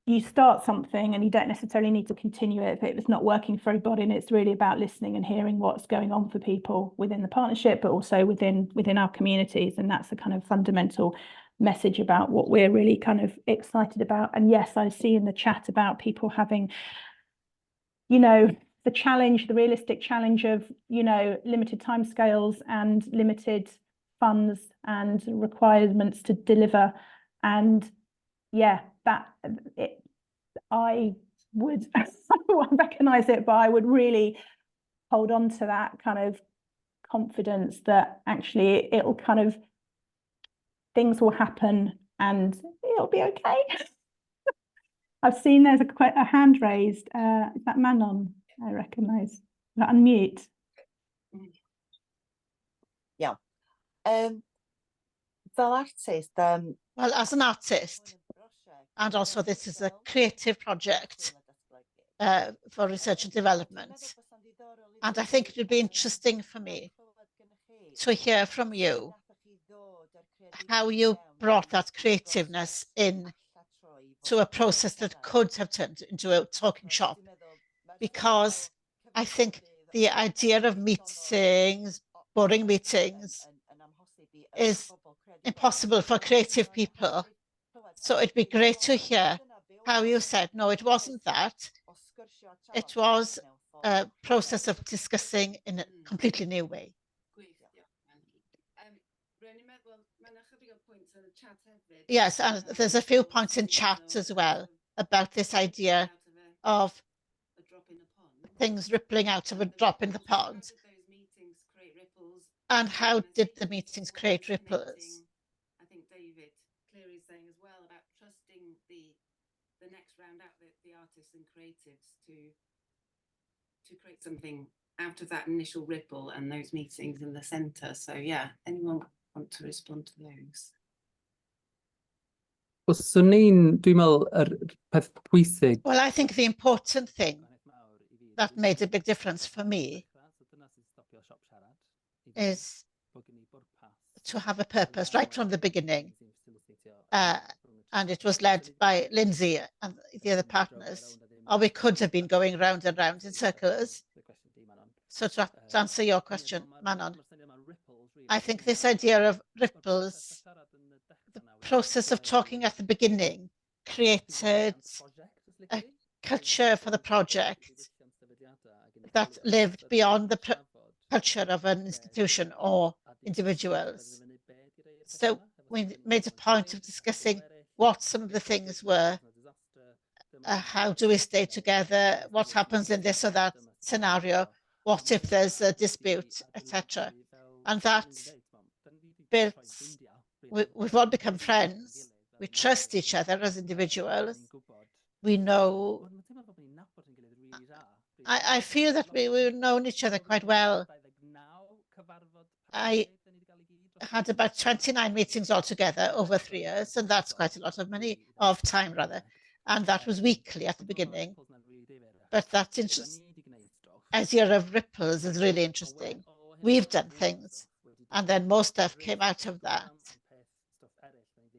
you start something and you don't necessarily need to continue it if it's not working for everybody. And it's really about listening and hearing what's going on for people within the partnership, but also within our communities. And that's a kind of fundamental message about what we're really kind of excited about. And yes, I see in the chat about people having, you know, the realistic challenge of, you know, limited timescales and limited funds and requirements to deliver. And yeah, I would recognize it, but I would really hold on to that kind of confidence that actually it'll kind of, things will happen and it'll be okay. I've seen there's a hand raised. Is that Manon? I recognise. Is that unmute? Yeah. Fel artist, well, as an artist, and also this is a creative project for research and development. And I think it would be interesting for me to hear from you how you brought that creativeness in to a process that could have turned into a talking shop, because I think the idea of meetings, boring meetings, is impossible for creative people. So it'd be great to hear how you said, no, it wasn't that. It was a process of discussing in a completely new way. Yes, and there's a few points in chat as well about this idea of things rippling out of a drop in the pond. And how did the meetings create ripples? I think David clearly is saying as well about trusting the next round out, the artists and creatives to create something out of that initial ripple and those meetings in the centre. So yeah, anyone want to respond to those? Well, I think the important thing that made a big difference for me is to have a purpose right from the beginning. And it was led by Lindsay and the other partners, or we could have been going round and round in circles. So to answer your question, Manon, I think this idea of ripples, the process of talking at the beginning, created a culture for the project that lived beyond the culture of an institution or individuals. So we made a point of discussing what some of the things were, how do we stay together, what happens in this or that scenario, what if there's a dispute, etc. And that builds, we've all become friends, we trust each other as individuals, we know, I feel that we've known each other quite well. I had about 29 meetings altogether over 3 years, and that's quite a lot of time rather. And that was weekly at the beginning. But that idea of ripples is really interesting. We've done things, and then more stuff came out of that.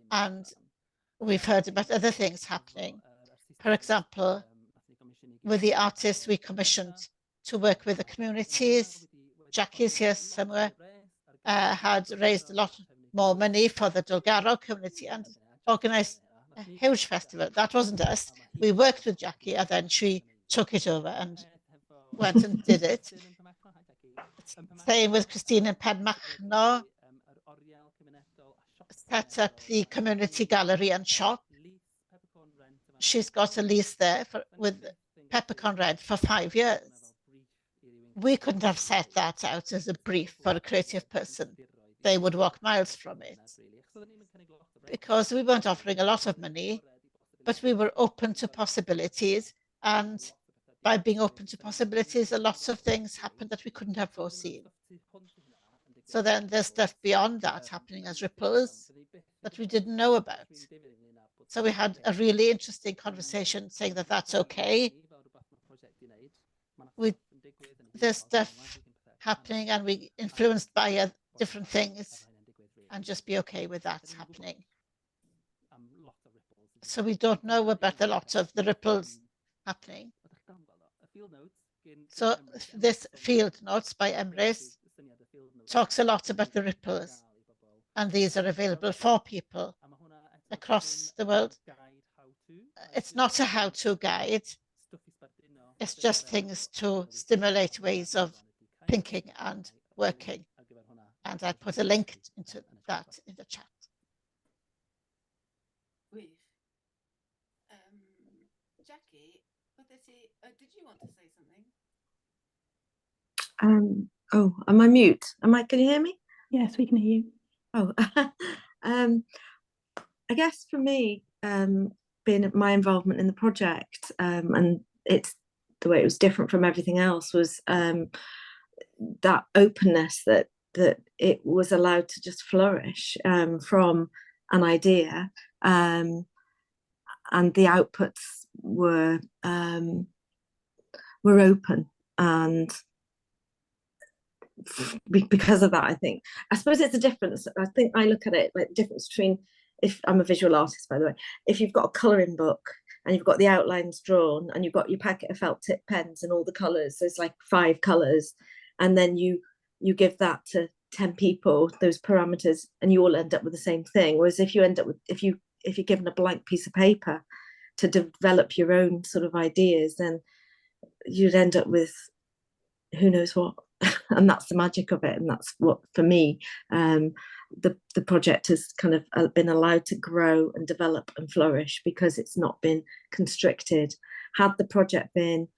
And we've heard about other things happening. For example, with the artists we commissioned to work with the communities, Jackie's here somewhere, had raised a lot more money for the Dolgaro community and organised a huge festival. That wasn't us. We worked with Jackie and then she took it over and went and did it. Same with Christine and Penmachno, set up the community gallery and shop. She's got a lease there with Peppercorn Red for 5 years. We couldn't have set that out as a brief for a creative person. They would walk miles from it because we weren't offering a lot of money, but we were open to possibilities. And by being open to possibilities, a lot of things happened that we couldn't have foreseen. So then there's stuff beyond that happening as ripples that we didn't know about. So we had a really interesting conversation saying that that's okay. There's stuff happening and we influenced by different things and just be okay with that happening. So we don't know about a lot of the ripples happening. So this field notes by Emrys talks a lot about the ripples, and these are available for people across the world. It's not a how-to guide. It's just things to stimulate ways of thinking and working. And I put a link into that in the chat. Jackie, did you want to say something? Oh, am I mute? Can you hear me? Yes, we can hear you. Oh, I guess for me, being my involvement in the project, and it's the way it was different from everything else, was that openness that it was allowed to just flourish from an idea, and the outputs were open, and because of that, I suppose it's a difference. I think I look at it like the difference between, if I'm a visual artist, by the way, if you've got a colouring book and you've got the outlines drawn, and you've got your packet of felt tip pens and all the colours. So it's like 5 colours, and then you give that to 10 people, those parameters, and you all end up with the same thing. Whereas if you end up with, if you're given a blank piece of paper to develop your own sort of ideas, then you'd end up with who knows what. And that's the magic of it. And that's what, for me, the project has kind of been allowed to grow and develop and flourish, because it's not been constricted. Had the project been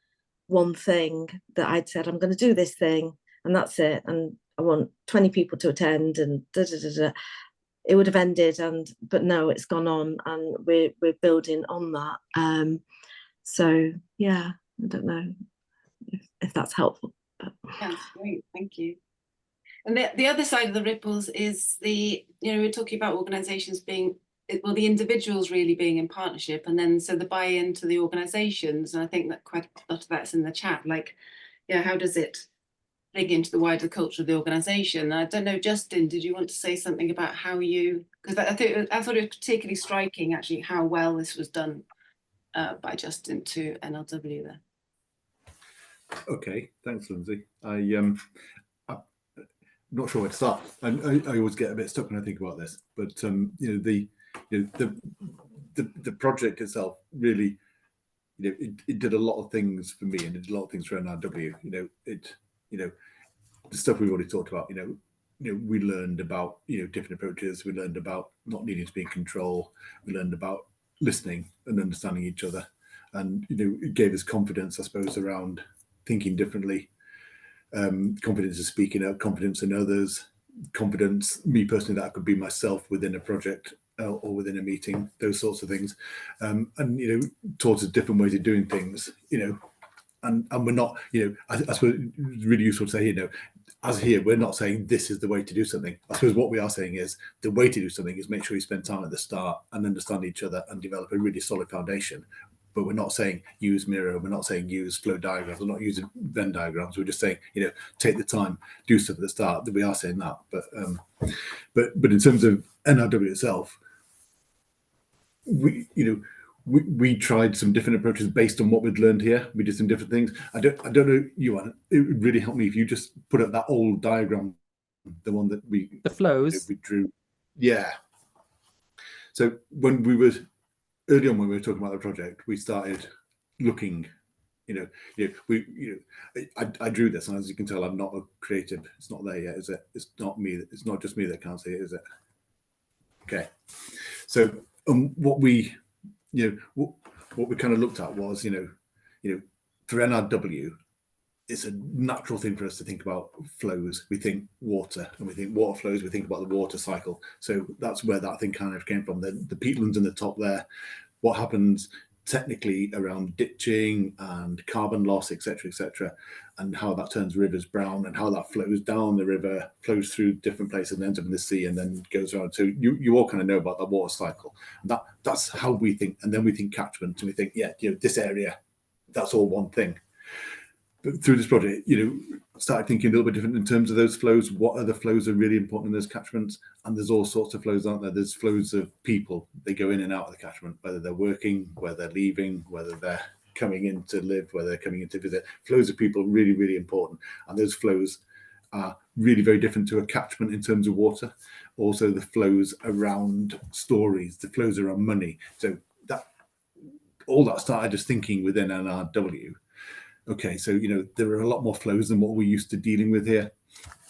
one thing that I'd said, I'm going to do this thing and that's it, and I want 20 people to attend, and it would have ended. But no, it's gone on, and we're building on that. So yeah, I don't know if that's helpful. But that's great, thank you. And the other side of the ripples is we're talking about organisations being, well, the individuals really being in partnership, and then so the buy-in to the organisations. And I think that quite a lot of that's in the chat. Like, yeah, how does it dig into the wider culture of the organisation? I don't know, Justin, did you want to say something about how you? Because I thought it was particularly striking, actually, how well this was done by Justin to NRW there. Okay, thanks, Lindsay. I'm not sure where to start. I always get a bit stuck when I think about this, but the project itself really, it did a lot of things for me, and it did a lot of things for NRW. The stuff we've already talked about. We learned about different approaches. We learned about not needing to be in control. We learned about listening and understanding each other, and it gave us confidence, I suppose, around thinking differently, confidence of speaking out, confidence in others, confidence, me personally, that I could be myself within a project or within a meeting, those sorts of things, and taught us different ways of doing things, and we're not, I suppose it's really useful to say, as here, we're not saying this is the way to do something. I suppose what we are saying is the way to do something is make sure you spend time at the start and understand each other and develop a really solid foundation. But we're not saying use Miro, we're not saying use flow diagrams, we're not using Venn diagrams. We're just saying, take the time, do stuff at the start. That we are saying that. But in terms of NRW itself, we tried some different approaches based on what we'd learned here. We did some different things. I don't know, Johan, it would really help me if you just put up that old diagram, the one that the flows we drew. Yeah. So when we were early on, when we were talking about the project, we started looking, I drew this, and as you can tell, I'm not a creative. It's not there yet, is it? It's not me. It's not just me that can't see it, is it? Okay. So what we kind of looked at was, for NRW, it's a natural thing for us to think about flows. We think water, and we think water flows. We think about the water cycle. So that's where that thing kind of came from. The peatlands in the top there, what happens technically around ditching and carbon loss, etc., and how that turns rivers brown, and how that flows down the river, flows through different places and ends up in the sea, and then goes around. So you all kind of know about the water cycle. That's how we think. And then we think catchment, and we think, this area, that's all one thing. But through this project, started thinking a little bit different in terms of those flows. What other flows are really important in those catchments? And there's all sorts of flows, aren't there? There's flows of people. They go in and out of the catchment, whether they're working, whether they're leaving, whether they're coming in to live, whether they're coming in to visit. Flows of people are really, really important. And those flows are really very different to a catchment in terms of water. Also, the flows around stories, the flows around money. So all that started just thinking within NRW. Okay, so there are a lot more flows than what we're used to dealing with here,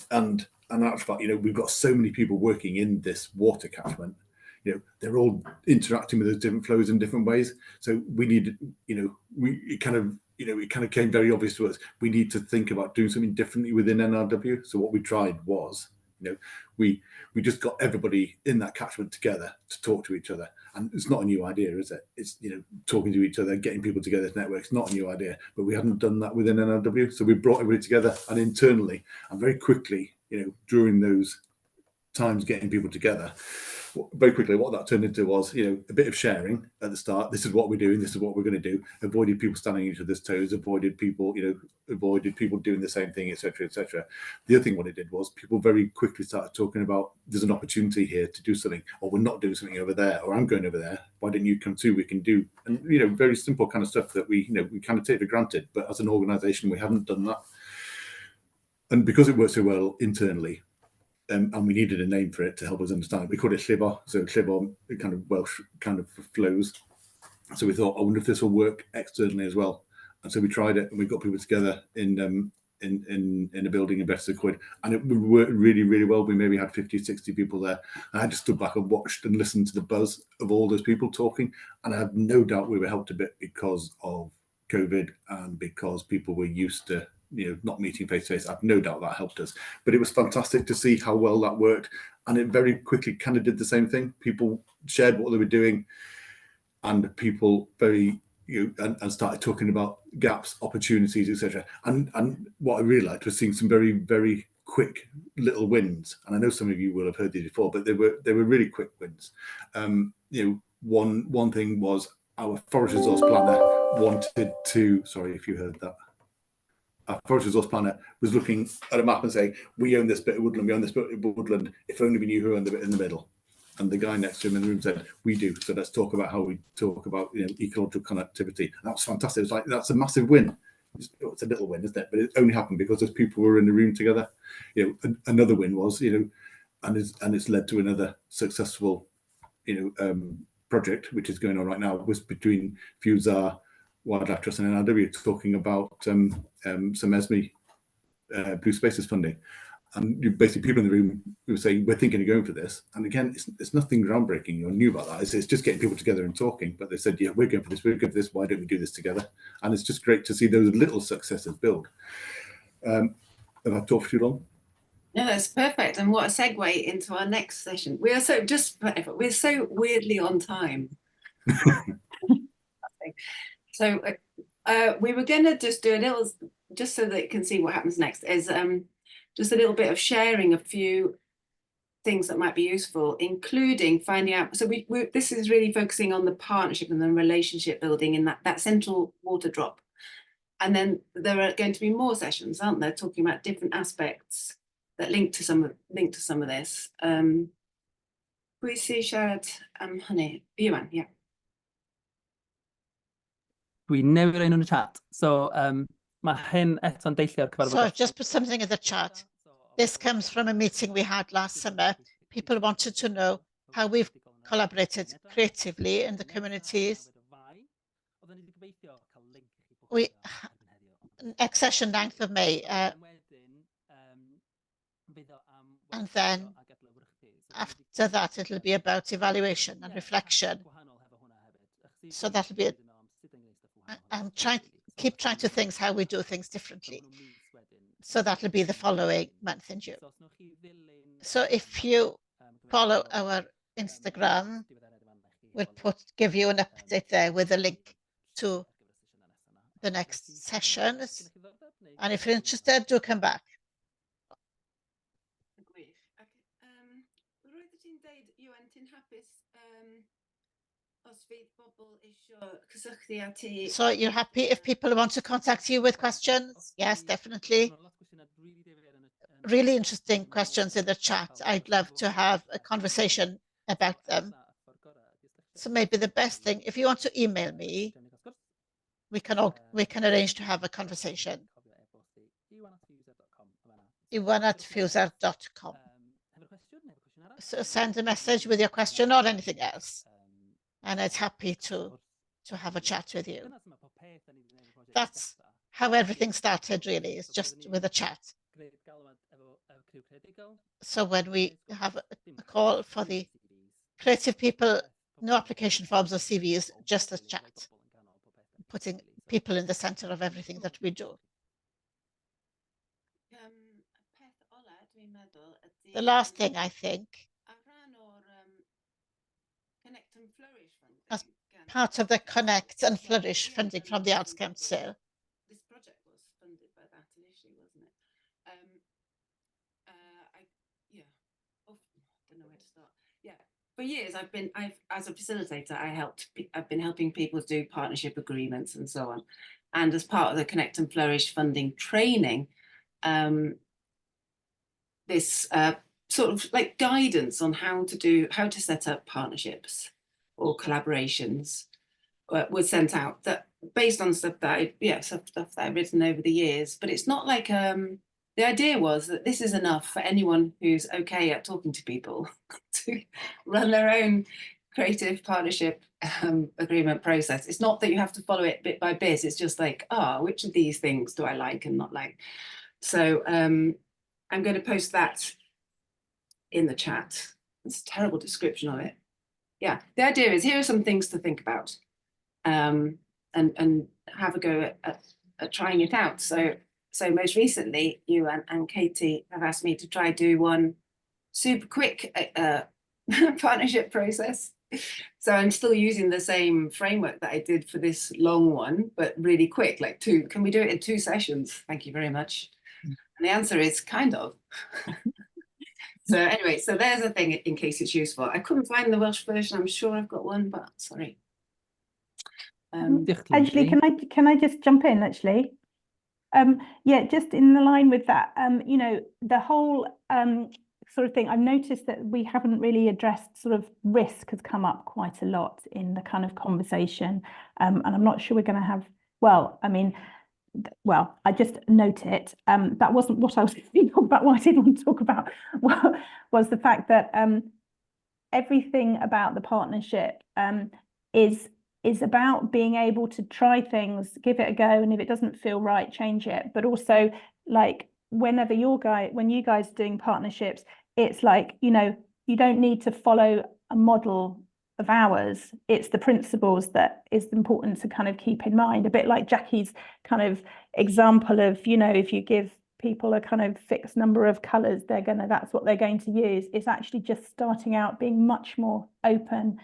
and that's fact, we've got so many people working in this water catchment. They're all interacting with those different flows in different ways. So we need, it kind of came very obvious to us. We need to think about doing something differently within NRW. So what we tried was, we just got everybody in that catchment together to talk to each other. And it's not a new idea, is it? It's, talking to each other, getting people together to network. It's not a new idea, but we hadn't done that within NRW. So we brought everybody together, and internally and very quickly, during those times getting people together. Very quickly, what that turned into was, you know, a bit of sharing at the start. This is what we're doing. This is what we're going to do. Avoided people standing on each other's toes. Avoided people, you know, avoided people doing the same thing, etc., etc. The other thing what it did was people very quickly started talking about there's an opportunity here to do something, or we're not doing something over there, or I'm going over there. Why don't you come too? We can do, and you know, very simple kind of stuff that we, you know, we kind of take for granted. But as an organisation, we haven't done that, and because it works so well internally. And we needed a name for it to help us understand it. We called it Llyfr, so Llyfr, it kind of Welsh kind of flows. So we thought, I wonder if this will work externally as well. And so we tried it, and we got people together in a building in Bedford, and it worked really, really well. We maybe had 50, 60 people there. And I just stood back and watched and listened to the buzz of all those people talking. And I have no doubt we were helped a bit because of COVID and because people were used to, you know, not meeting face to face. I've no doubt that helped us, but it was fantastic to see how well that worked, and it very quickly kind of did the same thing. People shared what they were doing, and people very, you know, and started talking about gaps, opportunities, etc. And what I really liked was seeing some very, very quick little wins. And I know some of you will have heard these before, but they were really quick wins. You know, one thing was our forest resource planner wanted to. Sorry if you heard that. Our forest resource planner was looking at a map and saying, we own this bit of woodland, we own this bit of woodland, if only we knew who owned the bit in the middle. And the guy next to him in the room said, we do, so let's talk about how we talk about, you know, ecological connectivity. And that was fantastic. It was like, that's a massive win. It's a little win, isn't it? But it only happened because those people were in the room together. You know, another win was, you know, and it's led to another successful, you know, project, which is going on right now, was between Fusar, Wildlife Trust and NRW, talking about some ESME Blue Spaces funding. And basically people in the room who were saying, we're thinking of going for this. And again, it's nothing groundbreaking or new about that. It's just getting people together and talking. But they said, yeah, we're going for this, we're going for this. Why don't we do this together? And it's just great to see those little successes build. Have I talked for too long? No, that's perfect. And what a segue into our next session. We're so weirdly on time. So we were going to just do a little, just so that you can see what happens next, is just a little bit of sharing a few things that might be useful, including finding out. So this is really focusing on the partnership and the relationship building in that central water drop. And then there are going to be more sessions, aren't there, talking about different aspects that link to some of this. We see siarad honey, Iwan, yeah. We never in the chat. So mae hyn eto'n deillio'r cyfarfod. So I've just put something in the chat. This comes from a meeting we had last summer. People wanted to know how we've collaborated creatively in the communities. We, next session, 9th of May. And then after that, it'll be about evaluation and reflection. So that'll be it. I'm keep trying to think how we do things differently. So that'll be the following month in June. So if you follow our Instagram, we'll give you an update there with a link to the next sessions. And if you're interested, do come back. So you're happy if people want to contact you with questions? Yes, definitely. Really interesting questions in the chat. I'd love to have a conversation about them. So maybe the best thing, if you want to email me, we can arrange to have a conversation. iwan@fusar.com. So send a message with your question or anything else. And I'm happy to have a chat with you. That's how everything started, really, is just with a chat. So when we have a call for the creative people, no application forms or CVs, just a chat, putting people in the center of everything that we do. The last thing, I think, as part of the Connect and Flourish funding from the Arts Council. This project was funded by that initially, wasn't it? where to start. Yeah, for years I've as a facilitator, I've been helping people do partnership agreements and so on. And as part of the Connect and Flourish funding training, this sort of like guidance on how to set up partnerships or collaborations was sent out, that based on stuff that I've written over the years. But it's not like the idea was that this is enough for anyone who's okay at talking to people to run their own creative partnership agreement process. It's not that you have to follow it bit by bit. It's just like, which of these things do I like and not like? So I'm going to post that in the chat. It's a terrible description of it. Yeah, the idea is, here are some things to think about, and have a go at trying it out. So most recently, you and Katie have asked me to try do one super quick partnership process. So I'm still using the same framework that I did for this long one, but really quick, like can we do it in 2 sessions? Thank you very much. And the answer is kind of. So anyway, so there's a thing in case it's useful. I couldn't find the Welsh version. I'm sure I've got one, but sorry. Actually, can I just jump in actually? Yeah, just in the line with that, you know, the whole sort of thing, I've noticed that we haven't really addressed sort of risk has come up quite a lot in the kind of conversation. And I'm not sure we're going to have, well, I mean, well, I just note it. That wasn't what I was thinking about. What I did want to talk about was the fact that everything about the partnership is about being able to try things, give it a go, and if it doesn't feel right, change it. But also, like, when you guys are doing partnerships, it's like, you know, you don't need to follow a model of ours. It's the principles that is important to kind of keep in mind. A bit like Jackie's kind of example of, you know, if you give people a kind of fixed number of colours, that's what they're going to use. It's actually just starting out being much more open.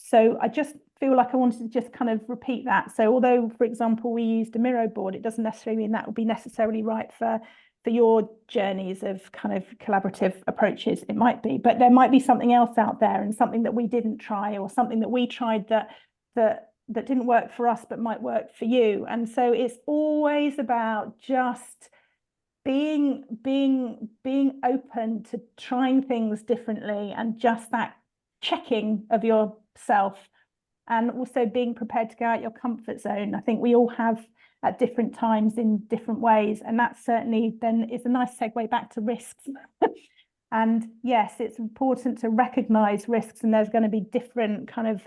So I just feel like I wanted to just kind of repeat that. So although, for example, we used a Miro board, it doesn't necessarily mean that will be necessarily right for your journeys of kind of collaborative approaches. It might be, but there might be something else out there, and something that we didn't try, or something that we tried that didn't work for us but might work for you. And so it's always about just being open to trying things differently, and just that checking of yourself, and also being prepared to go out your comfort zone. I think we all have at different times in different ways, and that certainly then is a nice segue back to risks. And yes, it's important to recognize risks, and there's going to be different kind of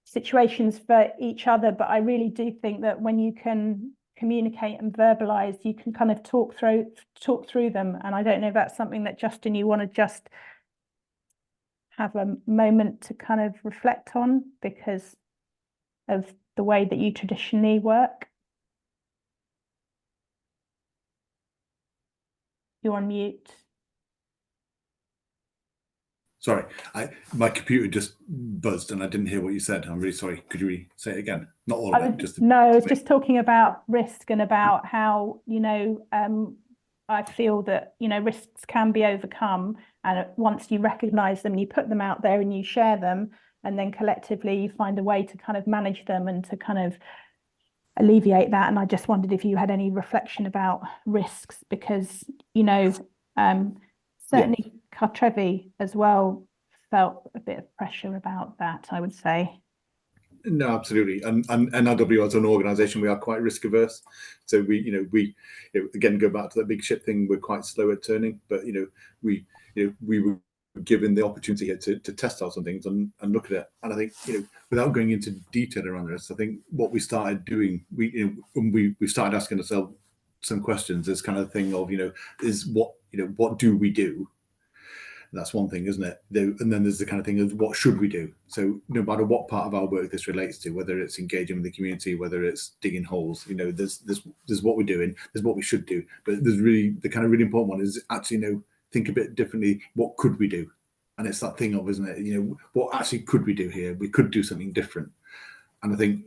situations for each other, but I really do think that when you can communicate and verbalize, you can kind of talk through them. And I don't know if that's something that, Justin, you want to just have a moment to kind of reflect on because of the way that you traditionally work. You're on mute. Sorry, my computer just buzzed and I didn't hear what you said. I'm really sorry. Could you say it again? Not all of it. Just no, I was just talking about risk and about how, you know, I feel that, you know, risks can be overcome, and once you recognize them, you put them out there and you share them, and then collectively you find a way to kind of manage them and to kind of alleviate that. And I just wondered if you had any reflection about risks, because, you know, certainly Cartrevi as well felt a bit of pressure about that, I would say. No, absolutely. And NRW as an organisation, we are quite risk averse. So we again go back to that big ship thing. We're quite slow at turning, but we were given the opportunity here to test out some things and look at it. And I think without going into detail around this, I think what we started doing, we started asking ourselves some questions. This kind of thing of is what do we do? That's one thing, isn't it? And then there's the kind of thing of what should we do? So no matter what part of our work this relates to, whether it's engaging with the community, whether it's digging holes, there's what we're doing, there's what we should do. But there's really the kind of really important one is actually think a bit differently. What could we do? And it's that thing of, isn't it? What actually could we do here? We could do something different. And I think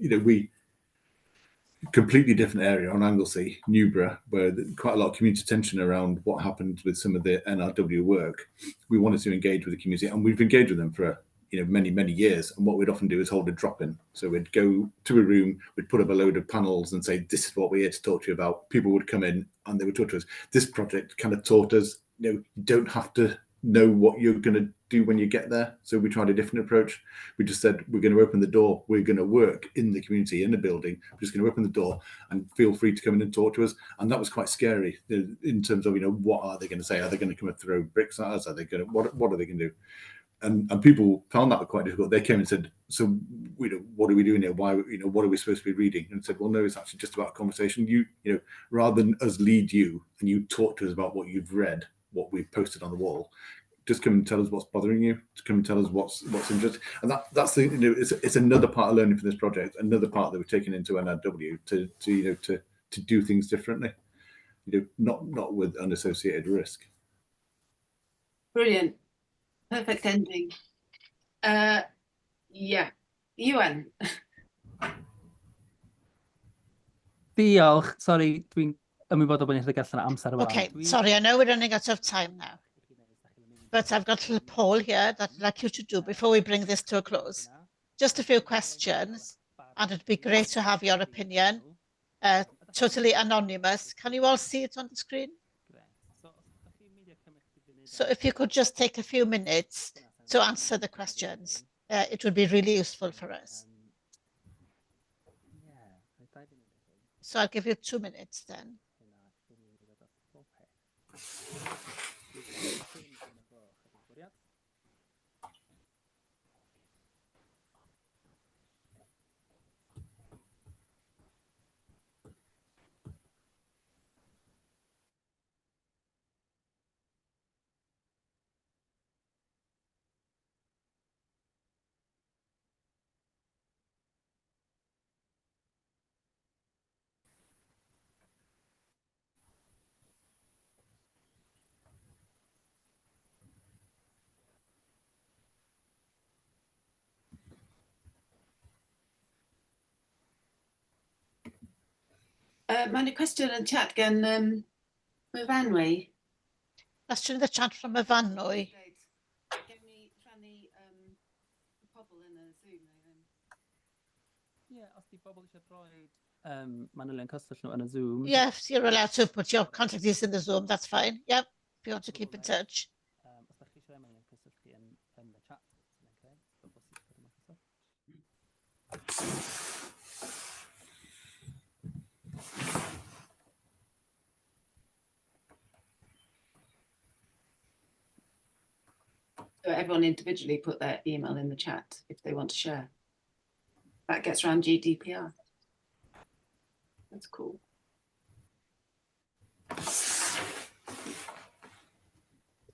completely different area on Anglesey, Newborough, where quite a lot of community tension around what happened with some of the NRW work. We wanted to engage with the community, and we've engaged with them for many years. And what we'd often do is hold a drop-in. So we'd go to a room, we'd put up a load of panels and say, this is what we're here to talk to you about. People would come in and they would talk to us. This project kind of taught us, you don't have to know what you're going to do when you get there. So we tried a different approach. We just said, we're going to open the door. We're going to work in the community, in the building. We're just going to open the door and feel free to come in and talk to us. And that was quite scary in terms of, what are they going to say? Are they going to come and throw bricks at us? Are they going to, what are they going to do? And people found that quite difficult. They came and said, so, what are we doing here? Why, what are we supposed to be reading? And said, well, no, it's actually just about a conversation. You rather than us lead you and you talk to us about what you've read, what we've posted on the wall, just come and tell us what's bothering you. To come and tell us what's interesting. And that's the, it's another part of learning from this project. Another part that we've taken into NRW to do things differently. Not with unassociated risk. Brilliant. Perfect ending. Yeah. Ewan. Diolch. Sorry, dwi'n ymwybodol bod ni'n gallu gallu amser o Okay, sorry, I know we're running out of time now. But I've got a little poll here that I'd like you to do before we bring this to a close. Just a few questions, and it'd be great to have your opinion. Totally anonymous. Can you all see it on the screen? So if you could just take a few minutes to answer the questions, it would be really useful for us. So I'll give you 2 minutes then. Mae'n y cwestiwn yn chat gan Myfanwy. Cwestiwn yn y chat from Myfanwy. Gewn ni rhannu pobl yn y Zoom. Ie, os di bobl eisiau rhoi manylion cyswllt nhw yn y Zoom. Yes, you're allowed to put your contact details in the Zoom, that's fine. Yep, if you want to keep in touch. Os da chi eisiau manylion cyswllt chi yn y chat. So everyone individually put their email in the chat if they want to share. That gets around GDPR. That's cool.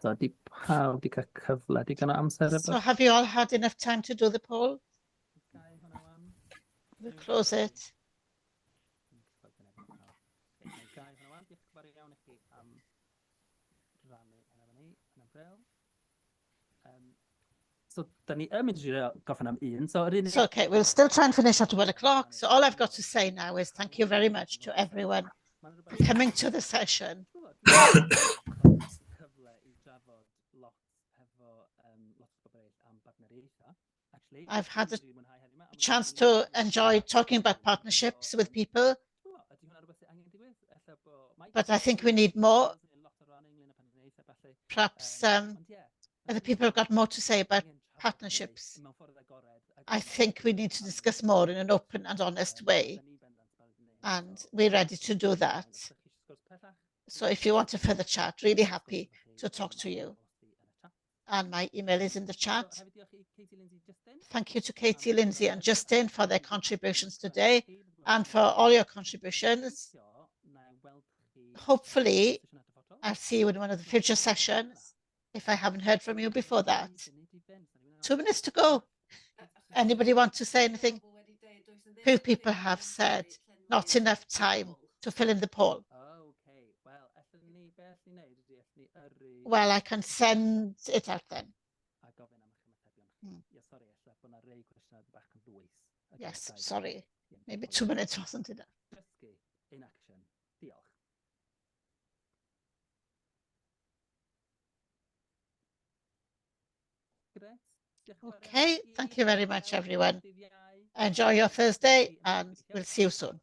So, di pawb di cael cyfle, di gan o amser? So have you all had enough time to do the poll? We'll close it. So, da ni yn mynd i goffan am un. So, So, okay, we'll still try and finish at 1 o'clock. So all I've got to say now is thank you very much to everyone for coming to the session. I've had a chance to enjoy talking about partnerships with people, but I think we need more. Perhaps other people have got more to say about partnerships. I think we need to discuss more in an open and honest way, and we're ready to do that. So if you want a further chat, really happy to talk to you. And my email is in the chat. Thank you to Katie, Lindsay and Justin for their contributions today and for all your contributions. Hopefully, I'll see you in one of the future sessions if I haven't heard from you before that. 2 minutes to go. Anybody want to say anything? Few people have said not enough time to fill in the poll. Well, I can send it out then. Yes, sorry. Maybe 2 minutes wasn't enough. Okay, thank you very much, everyone. Enjoy your Thursday, and we'll see you soon.